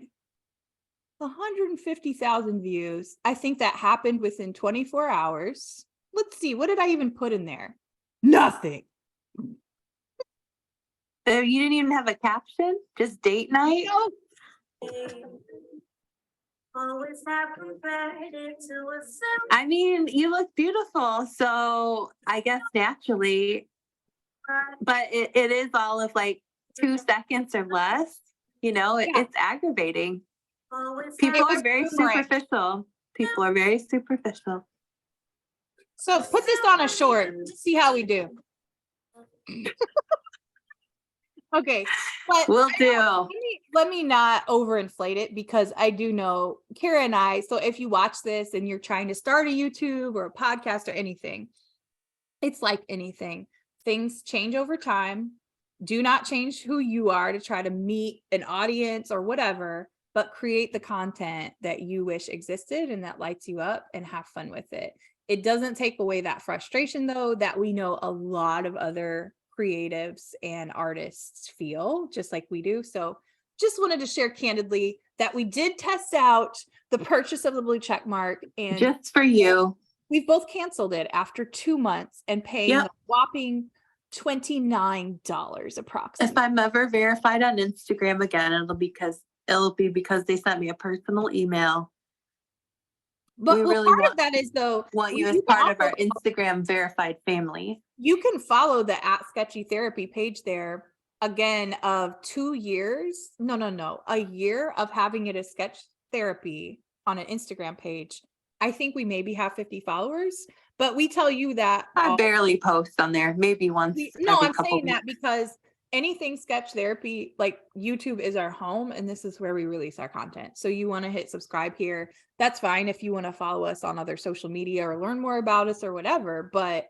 150,000 views. I think that happened within 24 hours. Let's see, what did I even put in there? Nothing. So you didn't even have a caption? Just date night? I mean, you look beautiful, so I guess naturally, but it is all of like 2 seconds or less. You know, it's aggravating. People are very superficial. So put this on a short, see how we do. Okay, but Will do. let me not overinflate it, because I do know Kara and I, so if you watch this and you're trying to start a YouTube or a podcast or anything, it's like anything. Things change over time. Do not change who you are to try to meet an audience or whatever, but create the content that you wish existed and that lights you up, and have fun with it. It doesn't take away that frustration, though, that we know a lot of other creatives and artists feel just like we do. So just wanted to share candidly that we did test out the purchase of the blue check mark, and just for you, we've both canceled it after 2 months and paying a whopping $29 approximately. If I'm ever verified on Instagram again, it'll be because they sent me a personal email. But part of that is, though, want you as part of our Instagram verified family. You can follow the at Sketchy Therapy page there, again, of 2 years. No, a year of having it as Sketch Therapy on an Instagram page. I think we maybe have 50 followers, but we tell you that I barely post on there, maybe once. I'm saying that because anything Sketch Therapy, like YouTube is our home, and this is where we release our content. So you want to hit subscribe here. That's fine if you want to follow us on other social media or learn more about us or whatever. But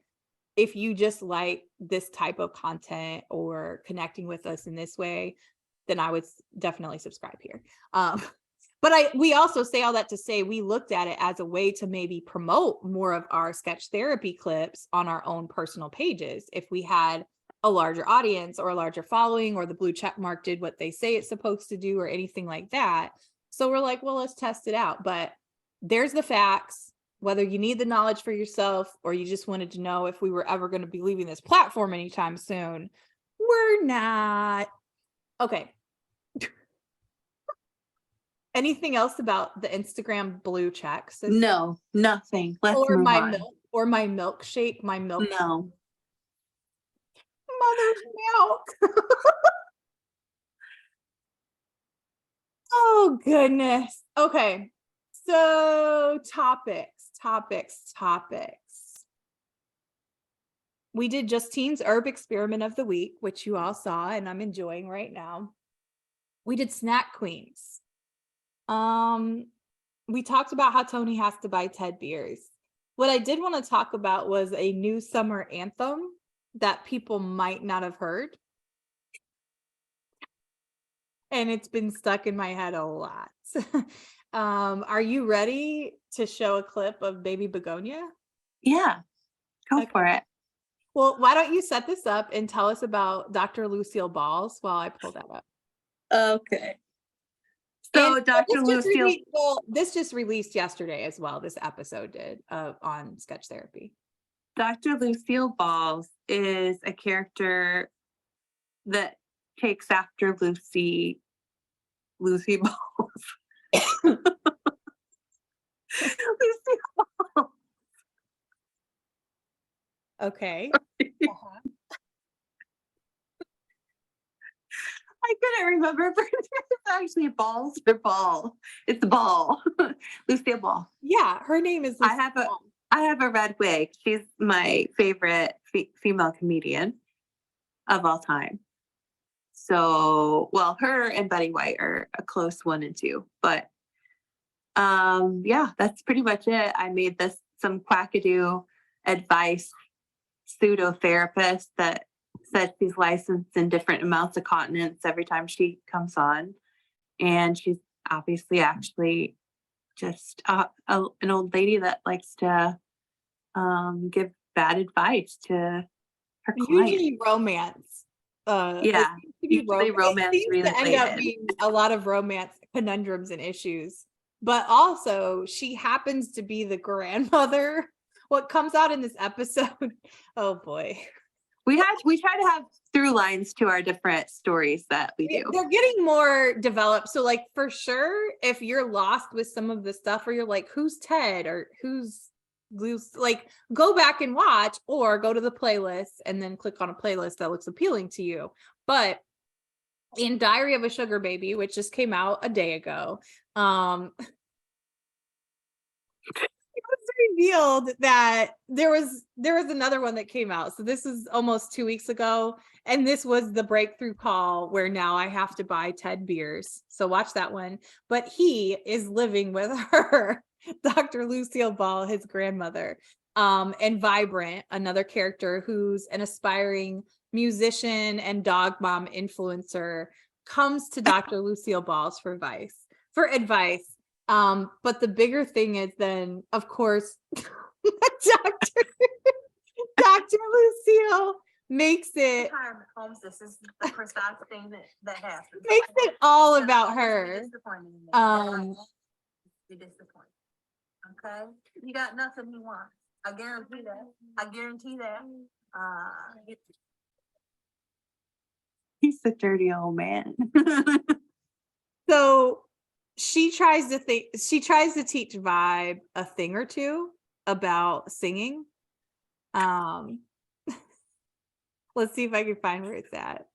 if you just like this type of content or connecting with us in this way, then I would definitely subscribe here. But we also say all that to say we looked at it as a way to maybe promote more of our Sketch Therapy clips on our own personal pages. If we had a larger audience or a larger following, or the blue check mark did what they say it's supposed to do or anything like that. So we're like, well, let's test it out. But there's the facts, whether you need the knowledge for yourself or you just wanted to know if we were ever going to be leaving this platform anytime soon. We're not. Okay. Anything else about the Instagram blue checks? No, nothing. Let's or move my on. milk, or my milkshake, my milk. No. Mother's milk. Oh goodness. Okay. So topics. We did Justine's Herb Experiment of the Week, which you all saw and I'm enjoying right now. We did Snack Queens. We talked about how Tony has to buy Ted beers. What I did want to talk about was a new summer anthem that people might not have heard. And it's been stuck in my head a lot. Are you ready to show a clip of Baby Begonia? Yeah. Go Okay. for it. Well, why don't you set this up and tell us about Dr. Lucille Balls while I pull that up. Okay. So And Dr. Lucille, this just released yesterday as well. This episode did on Sketch Therapy. Dr. Lucille Balls is a character that takes after Lucy Balls. Lucy Balls. Okay. I couldn't remember if it's actually balls or ball. It's ball. Lucille Ball. Yeah, her name is. I have a red wig. She's my favorite female comedian of all time. So, well, her and Betty White are a close 1 and 2, but yeah, that's pretty much it. I made some quackadoo advice pseudo therapist that says she's licensed in different amounts of continents every time she comes on, and she's obviously actually just an old lady that likes to give bad advice to her clients. Usually romance. Yeah, usually romance It seems to end up related. being a lot of romance conundrums and issues. But also, she happens to be the grandmother. What comes out in this episode? Oh boy. We try to have through lines to our different stories that we do. They're getting more developed. So like for sure, if you're lost with some of the stuff or you're like, who's Ted or who's Lucy, like go back and watch or go to the playlist and then click on a playlist that looks appealing to you. But in Diary of a Sugar Baby, which just came out a day ago, it was revealed that there was another one that came out. So this is almost 2 weeks ago. And this was the breakthrough call where now I have to buy Ted beers. So watch that one. But he is living with her, Dr. Lucille Ball, his grandmother, and Vibrant, another character who's an aspiring musician and dog mom influencer, comes to Dr. Lucille Balls for advice. But the bigger thing is then, of course, Dr. Lucille makes it Retirement homes, this is the precise thing that happens. makes it all about her. Be disappointed. Okay, you got nothing you want. I guarantee that. He's a dirty old man. So she tries to teach Vibe a thing or two about singing. Let's see if I can find where it's at.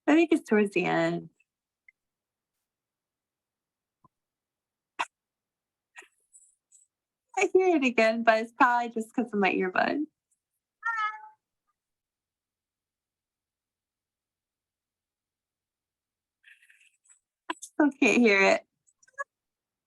I think it's towards the end. I hear it again, but it's probably just because of my earbud. I still can't hear it.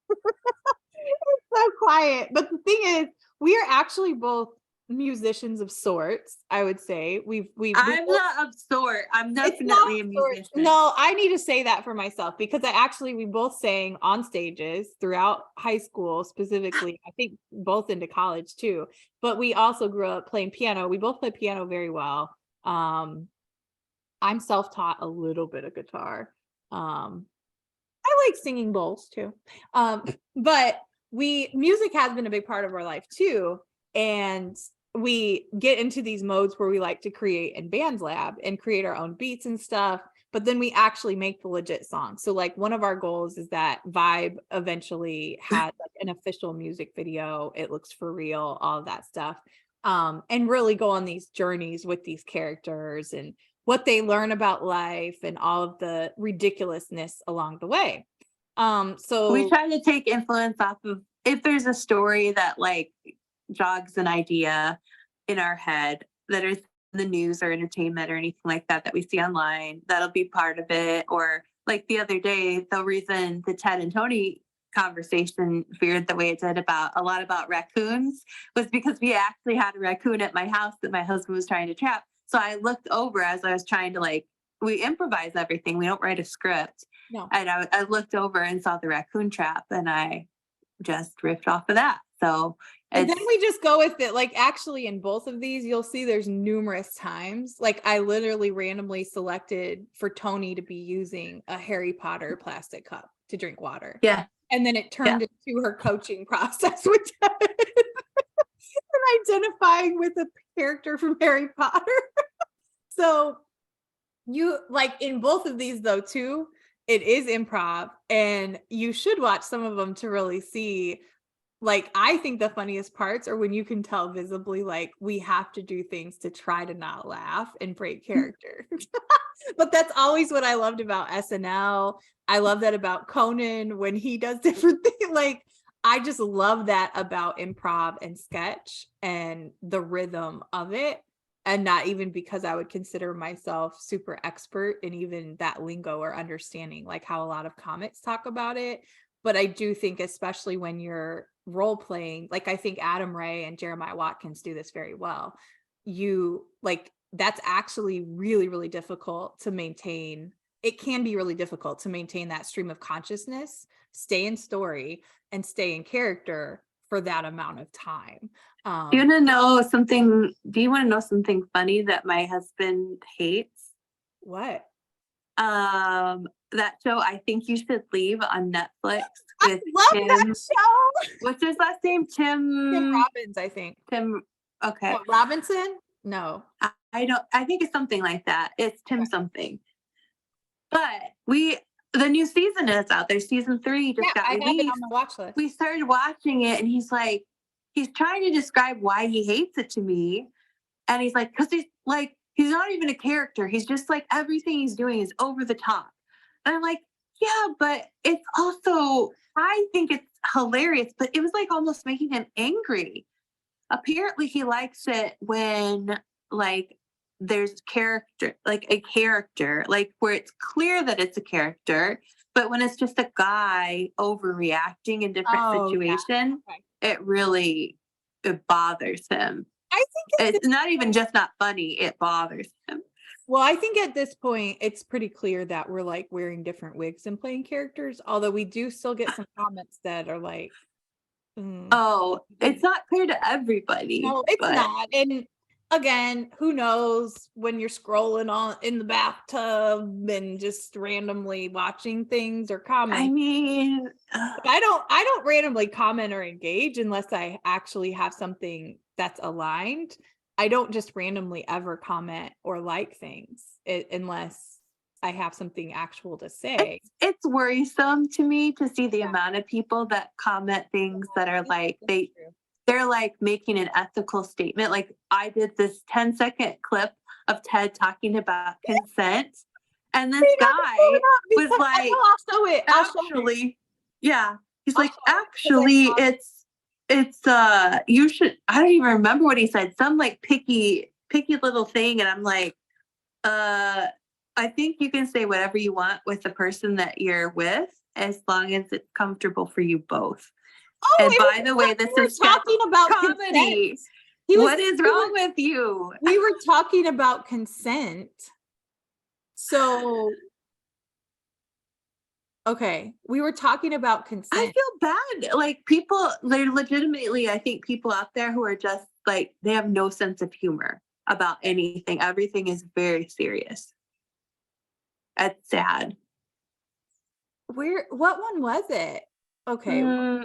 It's so quiet. But the thing is, we are actually both musicians of sorts, I would say. I'm not of sort. I'm definitely a musician. No, I need to say that for myself because we both sang on stages throughout high school, specifically. I think both into college too. But we also grew up playing piano. We both play piano very well. I'm self-taught a little bit of guitar. I like singing bowls too. But music has been a big part of our life too. And we get into these modes where we like to create in Bands Lab and create our own beats and stuff. But then we actually make the legit song. So like one of our goals is that Vibe eventually had like an official music video. It looks for real, all of that stuff. And really go on these journeys with these characters and what they learn about life and all of the ridiculousness along the way. So We try to take influence off of if there's a story that like jogs an idea in our head that is in the news or entertainment or anything like that that we see online, that'll be part of it. Or like the other day, the reason the Ted and Tony conversation veered the way it did about a lot about raccoons was because we actually had a raccoon at my house that my husband was trying to trap. So I looked over as I was trying to like, we improvise everything. We don't write a script. no. And I looked over and saw the raccoon trap and I just riffed off of that. So And then it's- we just go with it. Like actually in both of these, you'll see there's numerous times. Like I literally randomly selected for Tony to be using a Harry Potter plastic cup to drink water. yeah, And then it turned into her coaching process with Ted. And identifying with a character from Harry Potter. So you like in both of these though too, it is improv and you should watch some of them to really see. Like I think the funniest parts are when you can tell visibly like we have to do things to try to not laugh and break character. But that's always what I loved about SNL. I love that about Conan when he does different things. Like I just love that about improv and sketch and the rhythm of it. And not even because I would consider myself super expert in even that lingo or understanding like how a lot of comics talk about it. But I do think, especially when you're role playing, like I think Adam Ray and Jeremiah Watkins do this very well. You like that's actually really, really difficult to maintain. It can be really difficult to maintain that stream of consciousness, stay in story, and stay in character for that amount of time. do you want to know something? Do you want to know something funny that my husband hates? What? That show I Think You Should Leave on Netflix I with love Tim. that show. What's his last name? Tim Tim. Robbins, I think. Tim. Okay. Oh, Robinson? No. I don't. I think it's something like that. It's Tim something. But the new season is out there. Season 3 just got I have it released. on the watch list. We started watching it, and he's trying to describe why he hates it to me, and he's like, because he's not even a character. He's just like everything he's doing is over the top. And I'm like, yeah, but it's also, I think it's hilarious, but it was like almost making him angry. Apparently he likes it when like there's character, like a character, like where it's clear that it's a character, but when it's just a guy overreacting in different Oh, yeah. situation, Okay. it bothers him. I think It's not even just not funny, it bothers him. well, I think at this point it's pretty clear that we're like wearing different wigs and playing characters, although we do still get some comments that are like, Oh, it's not clear to everybody. no, it's but not. And again, who knows when you're scrolling on in the bathtub and just randomly watching things or I commenting. mean, I don't randomly comment or engage unless I actually have something that's aligned. I don't just randomly ever comment or like things unless I have something actual to say. it's worrisome to me to see the Yeah. amount of people that comment things that are like That's true. they're like making an ethical statement. Like I did this 10-second clip of Ted talking about consent, and this Wait, guy hold up, was because I like, know I'll show it. I'll show it. actually, yeah. He's I'll like, show it, 'cause I actually, saw it's you should. I don't even remember what he said. Some like picky little thing, and I'm like, I think you can say whatever you want with the person that you're with, as long as it's comfortable for you both. Oh, And it by was the way, when this we were is talking about comedy. consent. He was- What is we were- wrong with you? We were talking about consent. So, okay, we were talking about I consent. feel bad. Like people, they're legitimately, I think people out there who are just like, they have no sense of humor. about anything. Everything is very serious. It's sad. What one was it? Okay.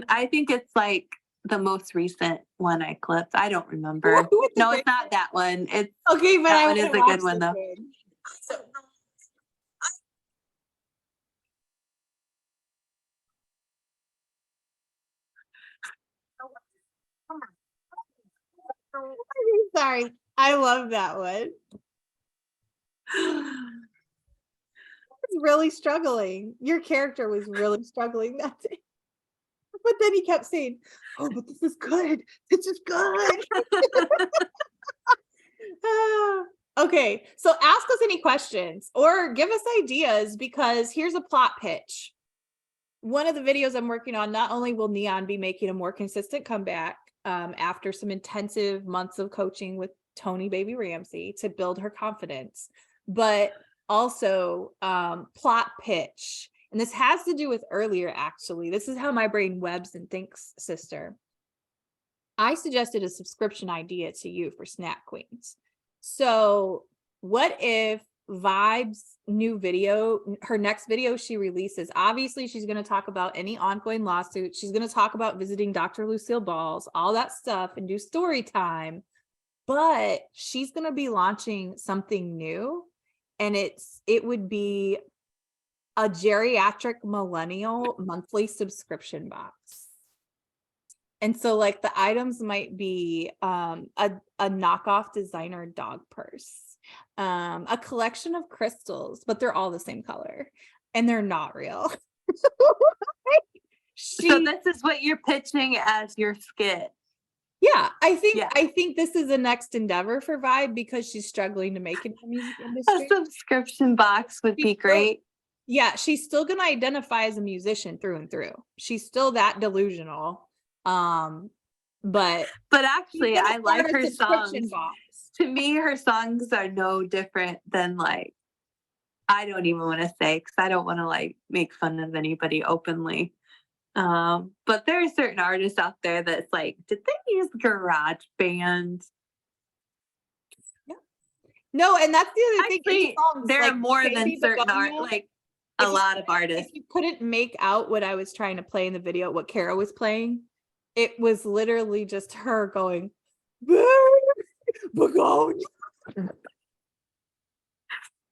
I think it's like the most recent one I clipped. I don't remember. Who was the No, it's big not that one. It's Okay, but that I one is wanna a good watch one this though. one. Sorry. I love that one. Was really struggling. Your character was really struggling that day. But then he kept saying, "Oh, but this is good. This is good." Ah, okay, so ask us any questions or give us ideas because here's a plot pitch. One of the videos I'm working on, not only will Neon be making a more consistent comeback after some intensive months of coaching with Tony Baby Ramsey to build her confidence, but also plot pitch. And this has to do with earlier, actually. This is how my brain webs and thinks, sister. I suggested a subscription idea to you for Snack Queens. So what if Vibe's new video, her next video she releases, obviously she's going to talk about any ongoing lawsuit. She's going to talk about visiting Dr. Lucille Balls, all that stuff, and do story time. But she's going to be launching something new, and it would be a geriatric millennial monthly subscription box. And so like the items might be a knockoff designer dog purse, a collection of crystals, but they're all the same color and they're not real. So this is what you're pitching as your skit. Yeah, I Yeah. think this is the next endeavor for Vibe because she's struggling to make it in the music A industry. subscription box would be great. Yeah, she's still gonna identify as a musician through and through. She's still that delusional. But actually she's gonna I like start a her subscription songs. box. To me, her songs are no different than like, I don't even want to say because I don't want to like make fun of anybody openly. But there are certain artists out there that's like, did they use Garage Band? No, and that's the other thing. Actually, It's songs there like are more than Baby certain art, Begonia. like If a you- lot of artists. If you couldn't make out what I was trying to play in the video, what Kara was playing, it was literally just her going, Begonia.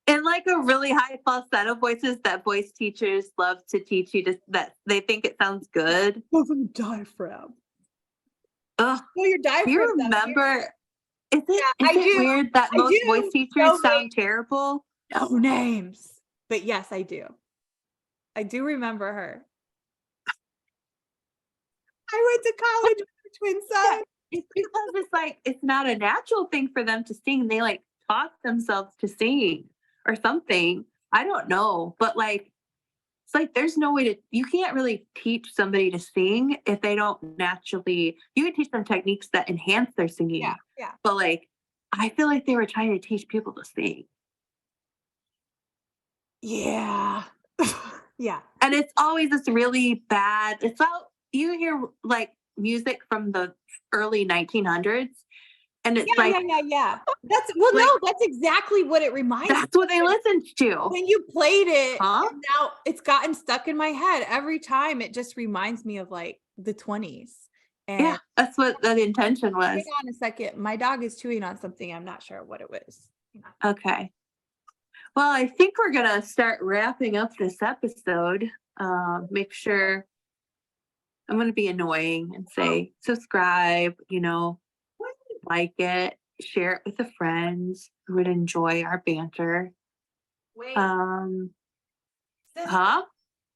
And like a really high falsetto voices that voice teachers love to teach you to that they think it sounds good. Go from the diaphragm. Ugh. Oh, your Do diaphragm. you remember? Is it, Yeah, is I it do. weird that I most do. voice teachers No, sound terrible? No names. But yes, I do. I do remember her. I went to college with her twin son. It's because it's like it's not a natural thing for them to sing. They like taught themselves to sing or something. I don't know, but like it's like there's no way to you can't really teach somebody to sing if they don't naturally. You can teach them techniques that enhance their singing. Yeah. But like I feel like they were trying to teach people to sing. Yeah. Yeah. And it's always this really bad. It's all you hear like music from the early 1900s, and it's Yeah. That's no, that's exactly what it reminds me. That's what they listened to. When you played it, Huh? and now it's gotten stuck in my head every time. It just reminds me of like the 20s. And Yeah, that's what the intention was. hang on a second. My dog is chewing on something. I'm not sure what it was. Okay. Well, I think we're gonna start wrapping up this episode. Make sure I'm gonna be annoying and say subscribe, like it, share it with a friend who would enjoy our banter. Wait. Huh? Sis- Are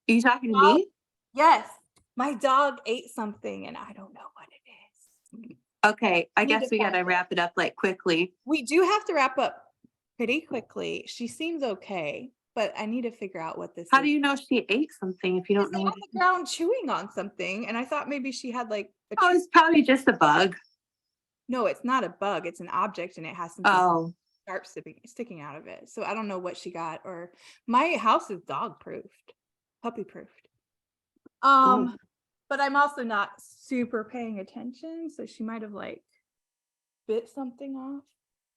you talking to Oh. me? Yes. My dog ate something and I don't know what it is. Okay, I Need guess to we find gotta it. wrap it up like quickly. We do have to wrap up pretty quickly. She seems okay, but I need to figure out what this How is. do you know she ate something if you don't She's know on what the ground chewing on something, and I thought maybe she had like a Oh, it's probably just a bug. No, it's not a bug. It's an object, and it has something Oh, sharp sticking out of it. So I don't know what she got. Or my house is dog proofed, puppy proofed. Oh. But I'm also not super paying attention, so she might have like bit something off.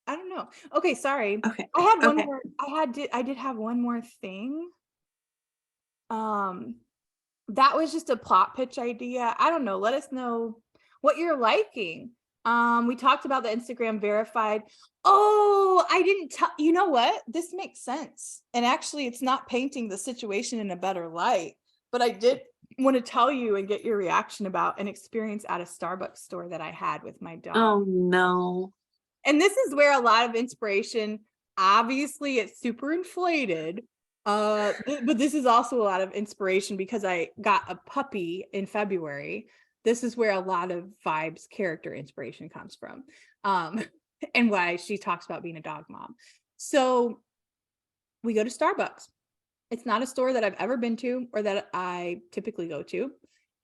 I don't know. Okay, sorry. Okay. I had one Okay. more. I did have one more thing. Um, that was just a plot pitch idea. I don't know. Let us know what you're liking. We talked about the Instagram verified. Oh, I didn't tell you know what? This makes sense. And actually, it's not painting the situation in a better light, but I did want to tell you and get your reaction about an experience at a Starbucks store that I had with my dog. Oh no. And this is where a lot of inspiration, obviously it's super inflated. But this is also a lot of inspiration because I got a puppy in February. This is where a lot of vibes character inspiration comes from. And why she talks about being a dog mom. So we go to Starbucks. It's not a store that I've ever been to or that I typically go to.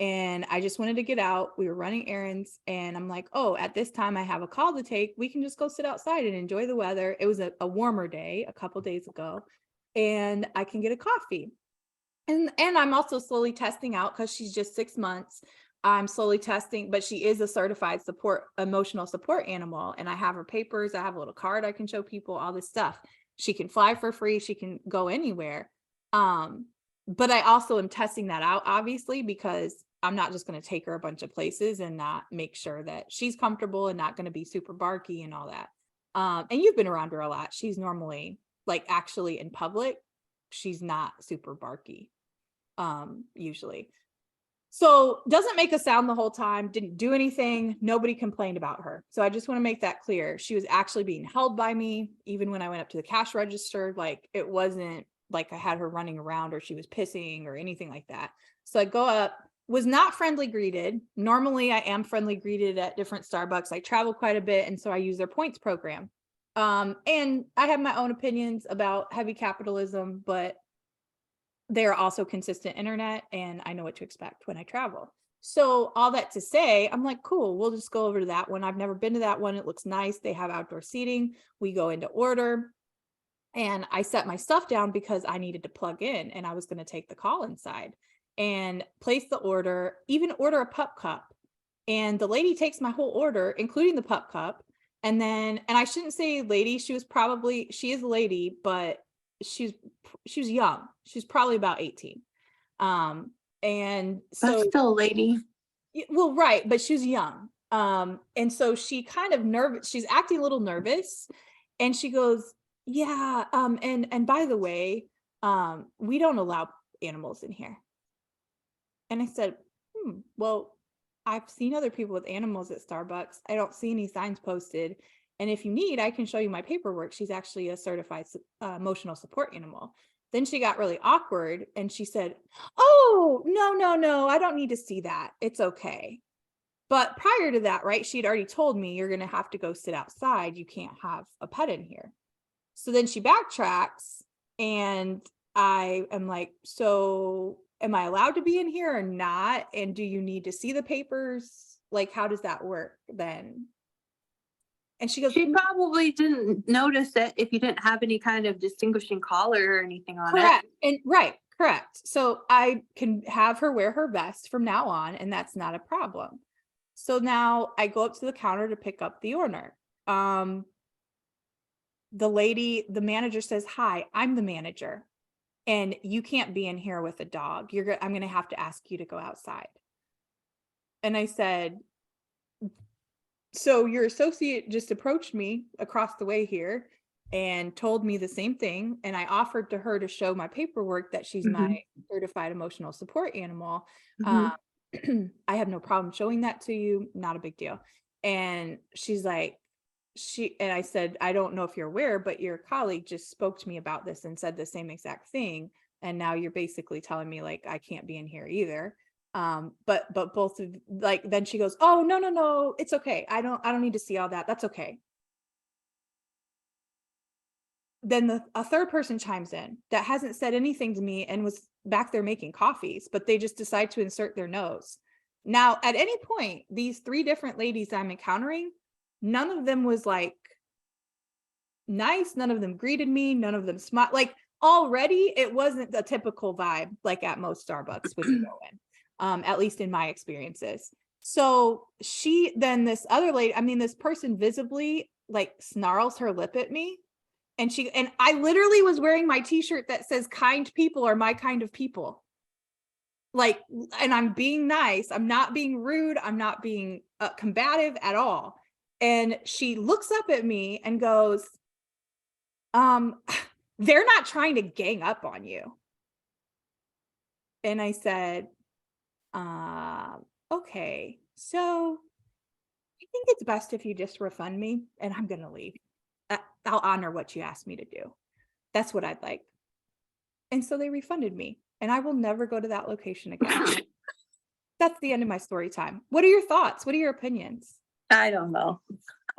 And I just wanted to get out. We were running errands and I'm like, oh, at this time I have a call to take. We can just go sit outside and enjoy the weather. It was a warmer day a couple days ago and I can get a coffee. And I'm also slowly testing out because she's just 6 months. I'm slowly testing, but she is a certified emotional support animal. And I have her papers. I have a little card I can show people, all this stuff. She can fly for free. She can go anywhere. But I also am testing that out, obviously, because I'm not just going to take her a bunch of places and not make sure that she's comfortable and not going to be super barky and all that. And you've been around her a lot. She's normally like actually in public, she's not super barky, usually. So doesn't make a sound the whole time, didn't do anything. Nobody complained about her. So I just want to make that clear. She was actually being held by me. Even when I went up to the cash register, like it wasn't like I had her running around or she was pissing or anything like that. So I go up, was not friendly greeted. Normally I am friendly greeted at different Starbucks. I travel quite a bit. And so I use their points program. And I have my own opinions about heavy capitalism, but they're also consistent internet and I know what to expect when I travel. So all that to say, I'm like, cool, we'll just go over to that one. I've never been to that one. It looks nice. They have outdoor seating. We go into order and I set my stuff down because I needed to plug in and I was going to take the call inside and place the order, even order a pup cup. And the lady takes my whole order, including the pup cup. And I shouldn't say lady, she is a lady, but she was young. She's probably about 18. And so That's still a lady. well, right, but she was young. And so she kind of nervous, she's acting a little nervous. And she goes, yeah, and by the way, we don't allow animals in here. And I said, well, I've seen other people with animals at Starbucks. I don't see any signs posted. And if you need, I can show you my paperwork. She's actually a certified emotional support animal. Then she got really awkward and she said, oh, no, I don't need to see that. It's okay. But prior to that, right, she'd already told me you're going to have to go sit outside. You can't have a pet in here. So then she backtracks and I am like, so am I allowed to be in here or not? And do you need to see the papers? Like, how does that work then? And she goes, She probably didn't notice it if you didn't have any kind of distinguishing collar or anything on correct. it. And right, correct. So I can have her wear her vest from now on, and that's not a problem. So now I go up to the counter to pick up the order. The manager says, hi, I'm the manager. And you can't be in here with a dog. I'm going to have to ask you to go outside. And I said, so your associate just approached me across the way here and told me the same thing. And I offered to her to show my paperwork that she's my certified emotional support animal. I have no problem showing that to you. Not a big deal. And she's like, and I said, I don't know if you're aware, but your colleague just spoke to me about this and said the same exact thing. And now you're basically telling me like, I can't be in here either. But both of like, then she goes, oh, no, it's okay. I don't need to see all that. That's okay. Then a third person chimes in that hasn't said anything to me and was back there making coffees, but they just decide to insert their nose. Now, at any point, these 3 different ladies I'm encountering, none of them was like nice. None of them greeted me. None of them smiled. Like already it wasn't the typical vibe like at most Starbucks when you go in, at least in my experiences. So this other lady, this person visibly like snarls her lip at me. And I literally was wearing my t-shirt that says kind people are my kind of people. Like, and I'm being nice. I'm not being rude. I'm not being combative at all. And she looks up at me and goes, they're not trying to gang up on you. And I said, okay, so I think it's best if you just refund me and I'm going to leave. I'll honor what you asked me to do. That's what I'd like. And so they refunded me and I will never go to that location again. That's the end of my story time. What are your thoughts? What are your opinions? I don't know.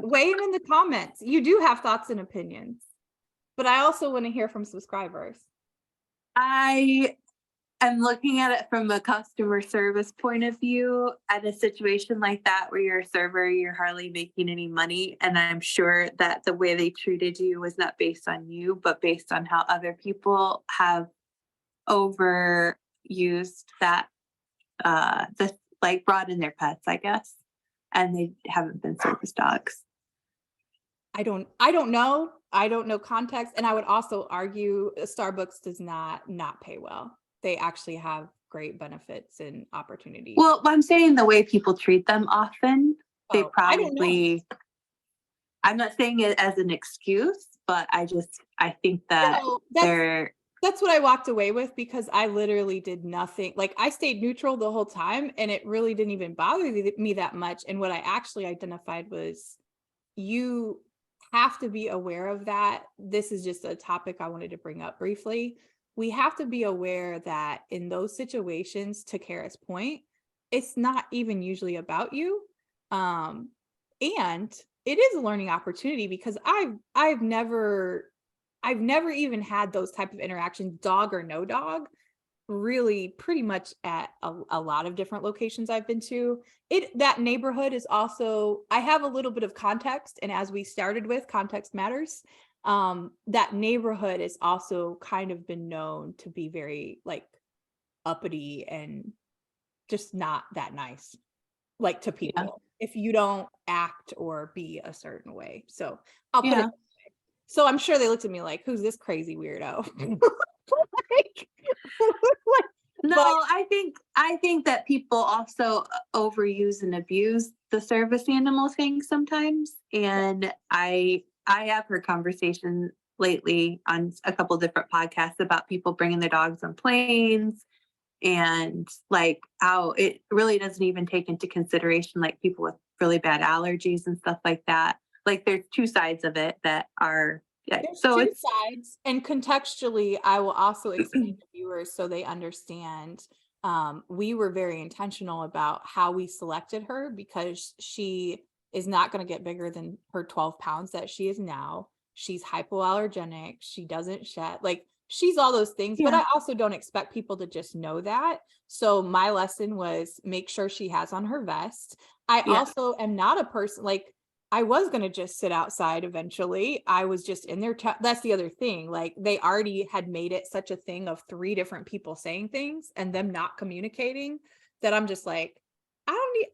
Weigh in the comments. You do have thoughts and opinions, but I also want to hear from subscribers. I am looking at it from a customer service point of view. At a situation like that where you're a server, you're hardly making any money. And I'm sure that the way they treated you was not based on you, but based on how other people have overused that, like brought in their pets, I guess. And they haven't been service dogs. I don't know. I don't know context. And I would also argue Starbucks does not pay well. They actually have great benefits and opportunities. Well, I'm saying the way people treat them often, they I don't know. probably, I'm not saying it as an excuse, but I think that No, they're, that's what I walked away with because I literally did nothing. Like I stayed neutral the whole time and it really didn't even bother me that much. And what I actually identified was you have to be aware of that. This is just a topic I wanted to bring up briefly. We have to be aware that in those situations, to Kara's point, it's not even usually about you. And it is a learning opportunity because I've never even had those type of interactions, dog or no dog, really pretty much at a lot of different locations I've been to. That neighborhood is also, I have a little bit of context, and as we started with, context matters. That neighborhood has also kind of been known to be very like uppity and just not that nice, like to people, if you don't act or be a certain way. So I'll put it. So I'm sure they looked at me like, who's this crazy weirdo? no, but- I think that people also overuse and abuse the service animal thing sometimes. And I have heard conversations lately on a couple different podcasts about people bringing their dogs on planes and like how it really doesn't even take into consideration like people with really bad allergies and stuff like that. Like there's two sides of it that are, There's so two it's sides, and contextually, I will also explain to viewers so they understand. We were very intentional about how we selected her because she is not going to get bigger than her 12 pounds that she is now. She's hypoallergenic. She doesn't shed, like she's all those things, but I also don't expect people to just know that. So my lesson was make sure she has on her vest. I also am not a person like, I was going to just sit outside eventually. I was just in there. That's the other thing. Like they already had made it such a thing of 3 different people saying things and them not communicating that I'm just like,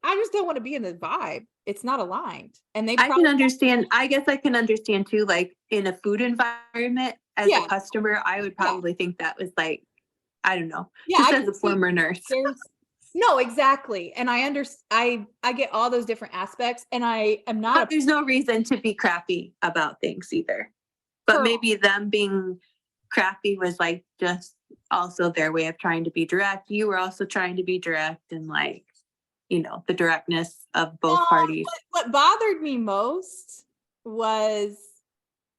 I just don't want to be in the vibe. It's not aligned. And I can understand. I guess I can understand too, like in a food environment as a customer, I would probably think that was like, I don't know, just as a former nurse. No, exactly. And I get all those different aspects and I am not. But there's no reason to be crappy about things either. But maybe them being crappy was like just also their way of trying to be direct. You were also trying to be direct and like, you know, the directness of both parties. What bothered me most was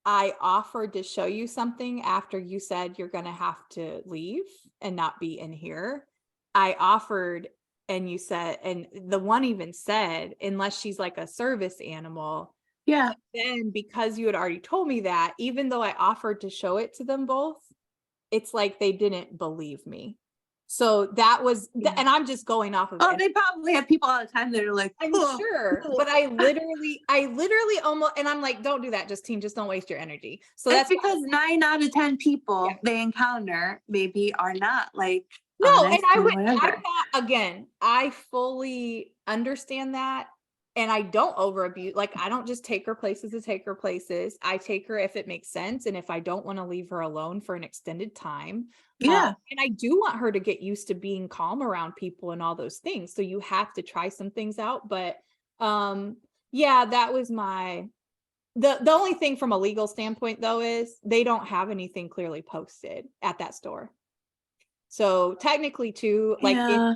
I offered to show you something after you said you're going to have to leave and not be in here. I offered and you said, and the one even said, unless she's like a service animal. Yeah. Then because you had already told me that, even though I offered to show it to them both, it's like they didn't believe me. So that was, and I'm just going off of. Oh, they probably have people all the time that are like, I'm sure, but I literally almost, and I'm like, don't do that, Justine, just don't waste your energy. So that's because 9 out of 10 people they encounter maybe are not like, no, and I'm not, again, I fully understand that. and I don't over abuse. Like, I don't just take her places to take her places. I take her if it makes sense. And if I don't want to leave her alone for an extended time. Yeah. And I do want her to get used to being calm around people and all those things. So you have to try some things out. But yeah, that was the only thing from a legal standpoint though is they don't have anything clearly posted at that store. So technically too, like Yeah.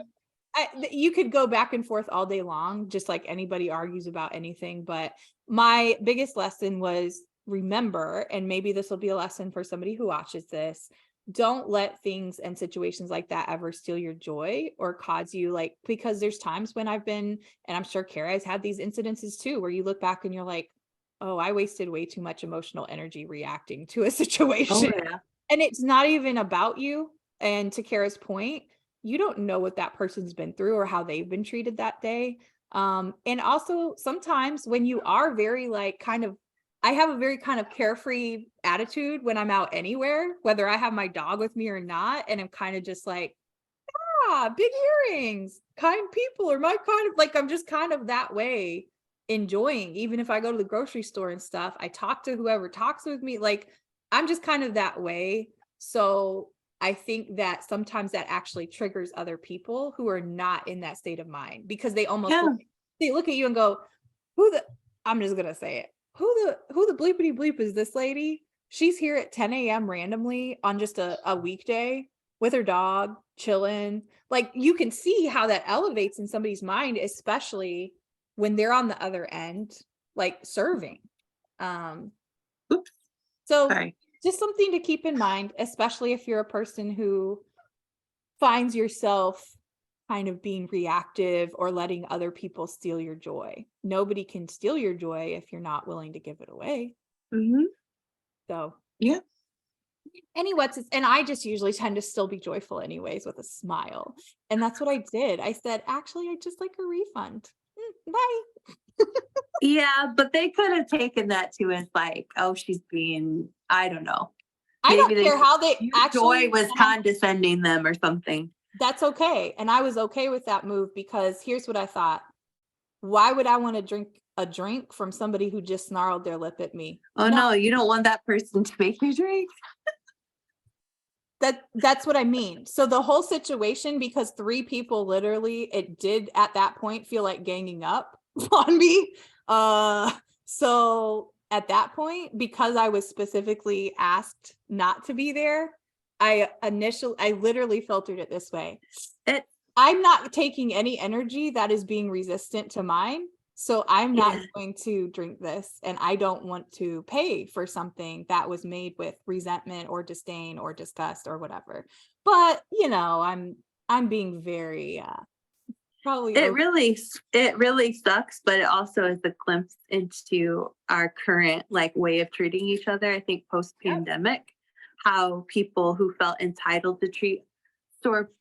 you could go back and forth all day long, just like anybody argues about anything. But my biggest lesson was remember, and maybe this will be a lesson for somebody who watches this, don't let things and situations like that ever steal your joy or cause you like, because there's times when I've been, and I'm sure Kara has had these incidences too, where you look back and you're like, oh, I wasted way too much emotional energy reacting to a Oh, situation. yeah. And it's not even about you. And to Kara's point, you don't know what that person's been through or how they've been treated that day. And also sometimes when you are very like kind of, I have a very kind of carefree attitude when I'm out anywhere, whether I have my dog with me or not. And I'm kind of just like, big earrings, kind people, or my kind of like, I'm just kind of that way, enjoying, even if I go to the grocery store and stuff, I talk to whoever talks with me. Like, I'm just kind of that way. So I think that sometimes that actually triggers other people who are not in that state of mind because they almost Yeah. they look at you and go, I'm just gonna say it. Who the bleepity bleep is this lady? She's here at 10 a.m. randomly on just a weekday with her dog, chilling. Like, you can see how that elevates in somebody's mind, especially when they're on the other end, like serving. Oops. So Sorry. just something to keep in mind, especially if you're a person who finds yourself kind of being reactive or letting other people steal your joy. Nobody can steal your joy if you're not willing to give it away. Mm-hmm. So Yeah. and I just usually tend to still be joyful anyways with a smile. And that's what I did. I said, actually, I just like a refund. Bye. Yeah, but they could have taken that too as like, oh, she's being, I don't know. I Maybe don't care how they your actually joy was condescending them or something. that's okay. And I was okay with that move because here's what I thought. Why would I want to drink a drink from somebody who just snarled their lip at me? Oh no, you don't want that person to make you drink. That's what I mean. So the whole situation, because 3 people literally, it did at that point feel like ganging up on me. So at that point, because I was specifically asked not to be there, I literally filtered it this way. I'm not taking any energy that is being resistant to mine. So I'm not going to drink this, and I don't want to pay for something that was made with resentment or disdain or disgust or whatever. But, I'm being very probably It really sucks, but it also is a glimpse into our current like way of treating each other. I think post-pandemic, how people who felt entitled to treat store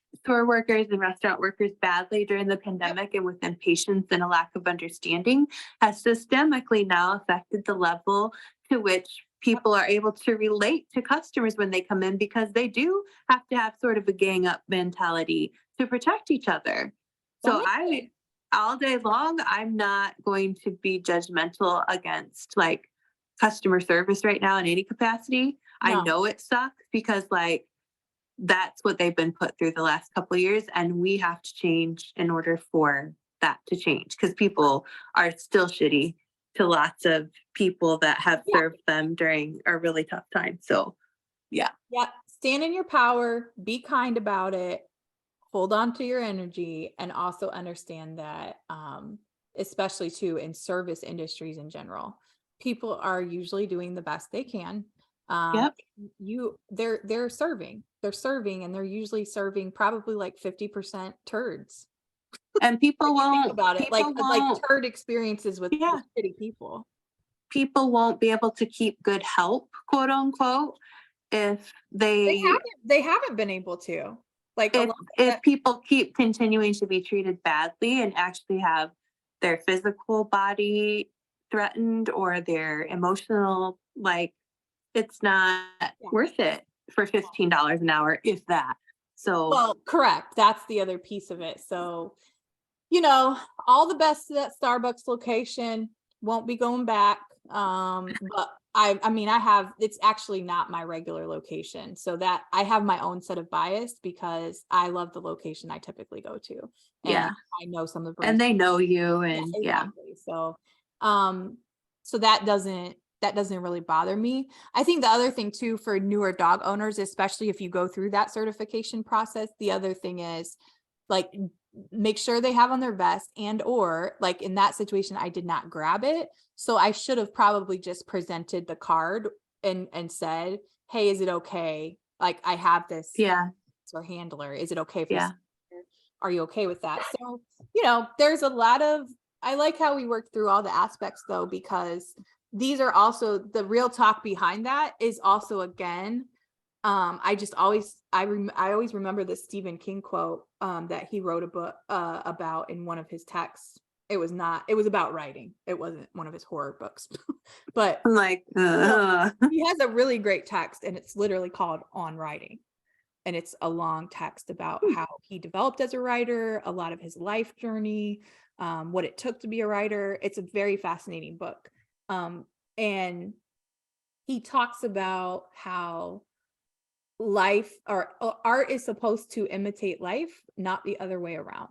workers and restaurant workers badly during the pandemic and with impatience and a lack of understanding has systemically now affected the level to which people are able to relate to customers when they come in, because they do have to have sort of a gang up mentality to protect each other. So all day long, I'm not going to be judgmental against like customer service right now in any capacity. No. I know it sucks because like that's what they've been put through the last couple of years, and we have to change in order for that to change, because people are still shitty to lots of people that have served them during a really tough time. So yeah, stand in your power, be kind about it, hold on to your energy, and also understand that especially too in service industries in general, people are usually doing the best they can. They're serving and they're usually serving probably like 50% turds. and people won't Think about it, like turd experiences with shitty people. People won't be able to keep good help, quote unquote, if they haven't been able to, like, if people keep continuing to be treated badly and actually have their physical body threatened or their emotional, like, it's not worth it for $15 an hour, if that. So well, correct, that's the other piece of it. So you know, all the best to that Starbucks location. Won't be going back. But I mean, it's actually not my regular location. So that I have my own set of bias because I love the location I typically go to. And Yeah. I know some of the And they know you yeah, and yeah. exactly. So that doesn't really bother me. I think the other thing too for newer dog owners, especially if you go through that certification process, the other thing is like make sure they have on their vest, and or like in that situation, I did not grab it. So I should have probably just presented the card and said, hey, is it okay? Like I have this Yeah. or handler. Is it okay for Yeah. are you okay with that? So, you know, there's a lot of, I like how we work through all the aspects though, because these are also the real talk behind that is also, again, I always remember the Stephen King quote, that he wrote a book, about in one of his texts. It was about writing. It wasn't one of his horror books, but I'm like, he has a really great text and it's literally called On Writing. And it's a long text about how he developed as a writer, a lot of his life journey, what it took to be a writer. It's a very fascinating book. And he talks about how life or art is supposed to imitate life, not the other way around.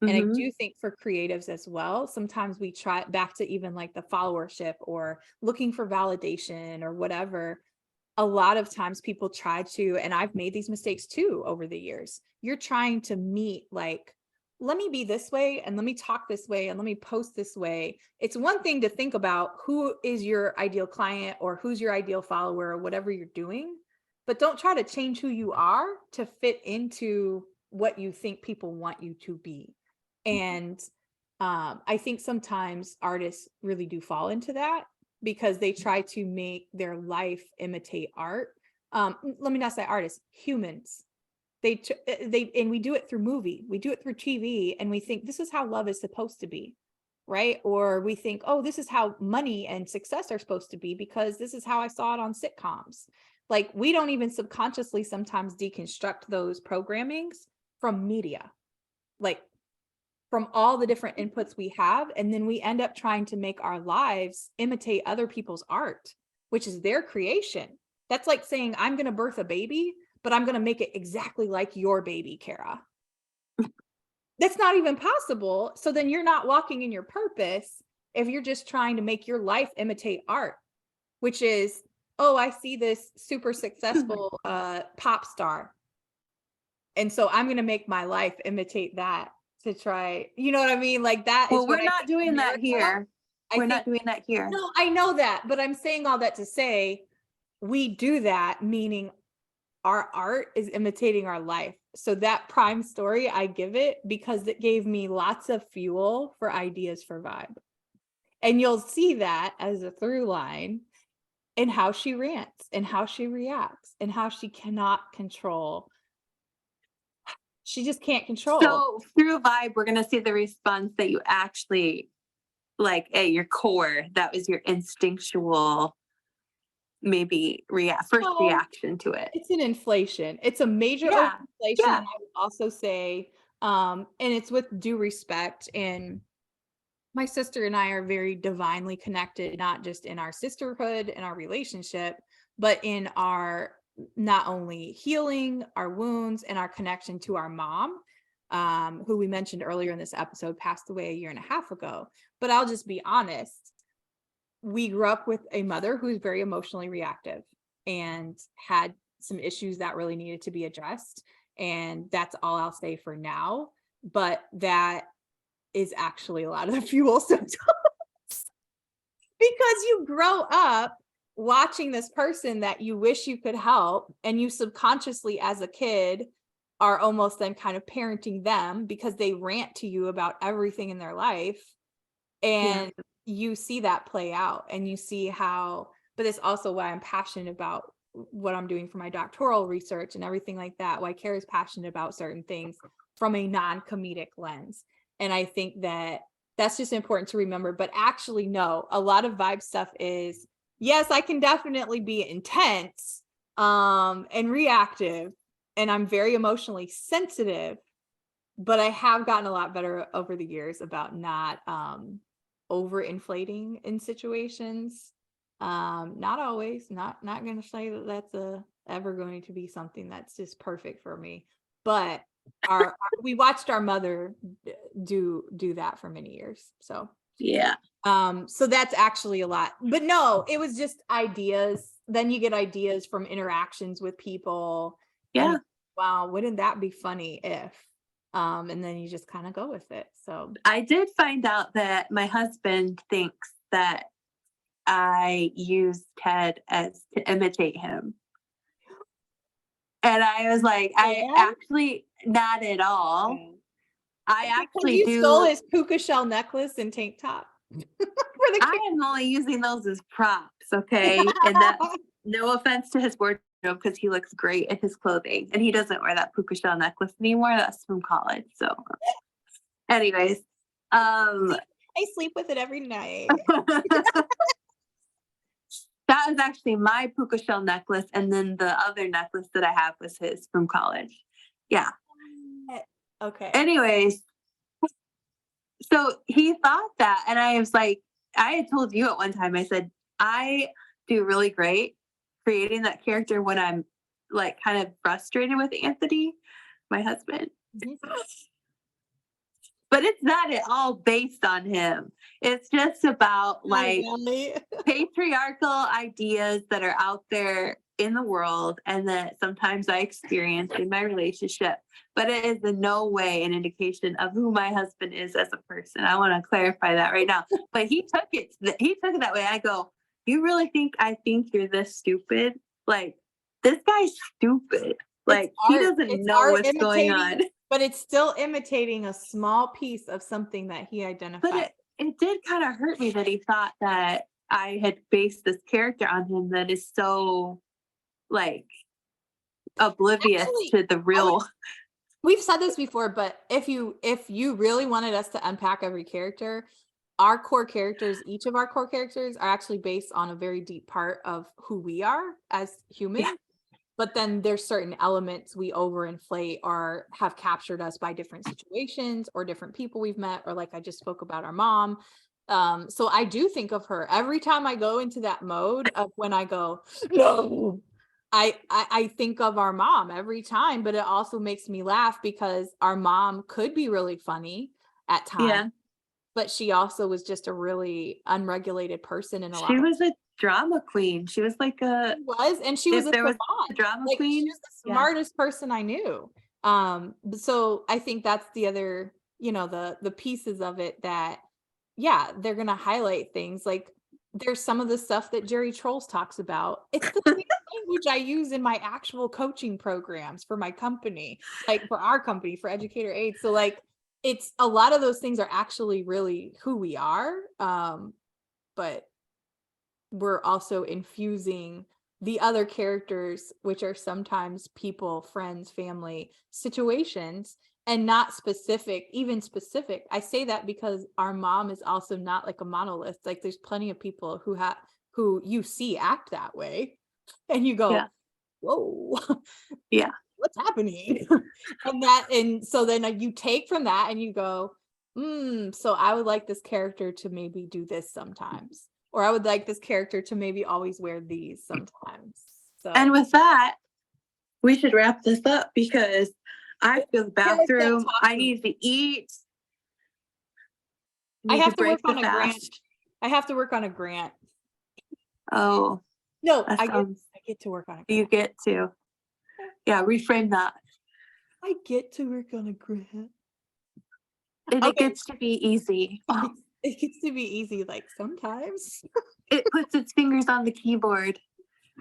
And I Mhm. do think for creatives as well, sometimes we try back to even like the followership or looking for validation or whatever. A lot of times people try to, and I've made these mistakes too over the years. You're trying to meet like, let me be this way and let me talk this way and let me post this way. It's one thing to think about who is your ideal client or who's your ideal follower or whatever you're doing, but don't try to change who you are to fit into what you think people want you to be. And I think sometimes artists really do fall into that because they try to make their life imitate art. Let me not say artists, humans. And we do it through movie, we do it through TV, and we think this is how love is supposed to be, right? Or we think, oh, this is how money and success are supposed to be because this is how I saw it on sitcoms. Like we don't even subconsciously sometimes deconstruct those programmings from media, like from all the different inputs we have. And then we end up trying to make our lives imitate other people's art, which is their creation. That's like saying, I'm going to birth a baby, but I'm going to make it exactly like your baby, Kara. That's not even possible. So then you're not walking in your purpose if you're just trying to make your life imitate art, which is, oh, I see this super successful pop star. And so I'm going to make my life imitate that to try, you know what I mean? Like that is Well, what we're I not think doing that America- here. I We're think, not doing that here. no, I know that, but I'm saying all that to say we do that, meaning our art is imitating our life. So that prime story, I give it because it gave me lots of fuel for ideas for Vibe. And you'll see that as a through line in how she rants and how she reacts and how she cannot control. She just can't control. So through Vibe, we're gonna see the response that you actually like at your core. That was your instinctual, maybe first No. reaction to it. It's an inflation. It's a major Yeah, inflation. yeah. And I would also say, and it's with due respect. And my sister and I are very divinely connected, not just in our sisterhood and our relationship, but in our not only healing our wounds and our connection to our mom, who we mentioned earlier in this episode, passed away a year and a half ago. But I'll just be honest. We grew up with a mother who's very emotionally reactive and had some issues that really needed to be addressed. And that's all I'll say for now. But that is actually a lot of the fuel sometimes because you grow up watching this person that you wish you could help, and you subconsciously as a kid are almost then kind of parenting them because they rant to you about everything in their life. And you see that play out and you see how, but it's also why I'm passionate about what I'm doing for my doctoral research and everything like that, why Kara's passionate about certain things from a non-comedic lens. And I think that that's just important to remember. But actually, no, a lot of Vibe stuff is, yes, I can definitely be intense and reactive, and I'm very emotionally sensitive, but I have gotten a lot better over the years about not overinflating in situations. Not always, not gonna say that that's ever going to be something that's just perfect for me. But we watched our mother do that for many years. So Yeah. so that's actually a lot. But no, it was just ideas. Then you get ideas from interactions with people. Yeah. And wow, wouldn't that be funny if and then you just kind of go with it. So I did find out that my husband thinks that I use Ted as to imitate him. And I was like, I Yeah? actually not at all. I because actually you stole do. his puka shell necklace and tank top for the I am only using those as props, okay? And that, no offense to his wardrobe, because he looks great in his clothing, and he doesn't wear that puka shell necklace anymore. That's from college. So, anyways, I sleep with it every night. that was actually my puka shell necklace, and then the other necklace that I have was his from college. Yeah. Okay. Anyways, so he thought that, and I was like, I had told you at one time, I said, I do really great creating that character when I'm like kind of frustrated with Anthony, my husband. Mhm. But it's not at all based on him. It's just about like Really? patriarchal ideas that are out there in the world and that sometimes I experience in my relationship. But it is in no way an indication of who my husband is as a person. I want to clarify that right now. But he took it that way. I go, you really think I think you're this stupid? Like, this guy's stupid. Like, he art. doesn't It's know art what's going on. imitating, but it's still imitating a small piece of something that he But identified. it did kind of hurt me that he thought that I had based this character on him that is so like oblivious Actually, to the real. We've said this before, but if you really wanted us to unpack every character, our core characters, each of our core characters are actually based on a very deep part of who we are as humans. Yeah. But then there's certain elements we overinflate or have captured us by different situations or different people we've met, or like I just spoke about our mom. So I do think of her every time I go into that mode of when I go, no, I think of our mom every time, but it also makes me laugh because our mom could be really funny at times, Yeah. but she also was just a really unregulated person in a lot She of was a drama queen. She was like a, and she was if a there was savant. a drama Like, queen. she was the Yeah. smartest person I knew. So I think that's the other, the pieces of it that, yeah, they're gonna highlight things like there's some of the stuff that Jerry Trolls talks about. It's the same language I use in my actual coaching programs for my company, like for our company, for Educator Aid. So like it's a lot of those things are actually really who we are. But we're also infusing the other characters, which are sometimes people, friends, family, situations, and not specific, even specific. I say that because our mom is also not like a monolith. Like there's plenty of people who you see act that way, and you go, Yeah. whoa, Yeah. what's happening? and so then you take from that and you go, so I would like this character to maybe do this sometimes. Or I would like this character to maybe always wear these sometimes. So And with that, we should wrap this up because I have to go to the bathroom. I need to eat. I Need have to break work on the a grant. fast. I have to work on a grant. Oh, No, that I sounds, get to work on a grant. you get to. Yeah, reframe that. I get to work on a grant. And Okay. it gets to be easy. Oh, It gets to be easy, like sometimes. it puts its fingers on the keyboard.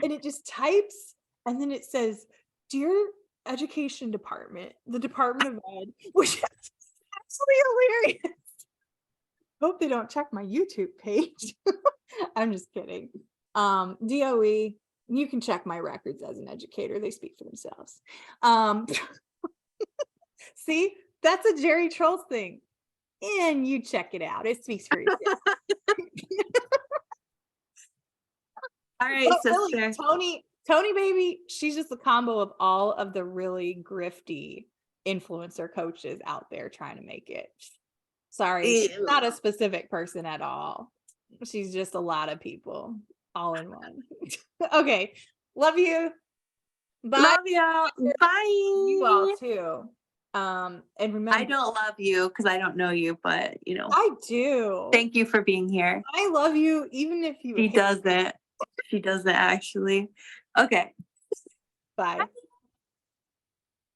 And it just types, and then it says, "Dear Education Department, the Department of Ed," which is absolutely hilarious. Hope they don't check my YouTube page. I'm just kidding. DOE, you can check my records as an educator. They speak for themselves. See, that's a Jerry Trolls thing. And you check it out. It speaks for itself. All right, But sister. really, Tony baby, she's just a combo of all of the really grifty influencer coaches out there trying to make it. Sorry, she's not a specific person at all. She's just a lot of people all in one. Okay. Love you. Bye. Love y'all. Bye. You all too. And remember, I don't love you because I don't know you, but you know, I do. thank you for being here. I love you, even if you She hate- doesn't. She doesn't actually. Okay. Bye.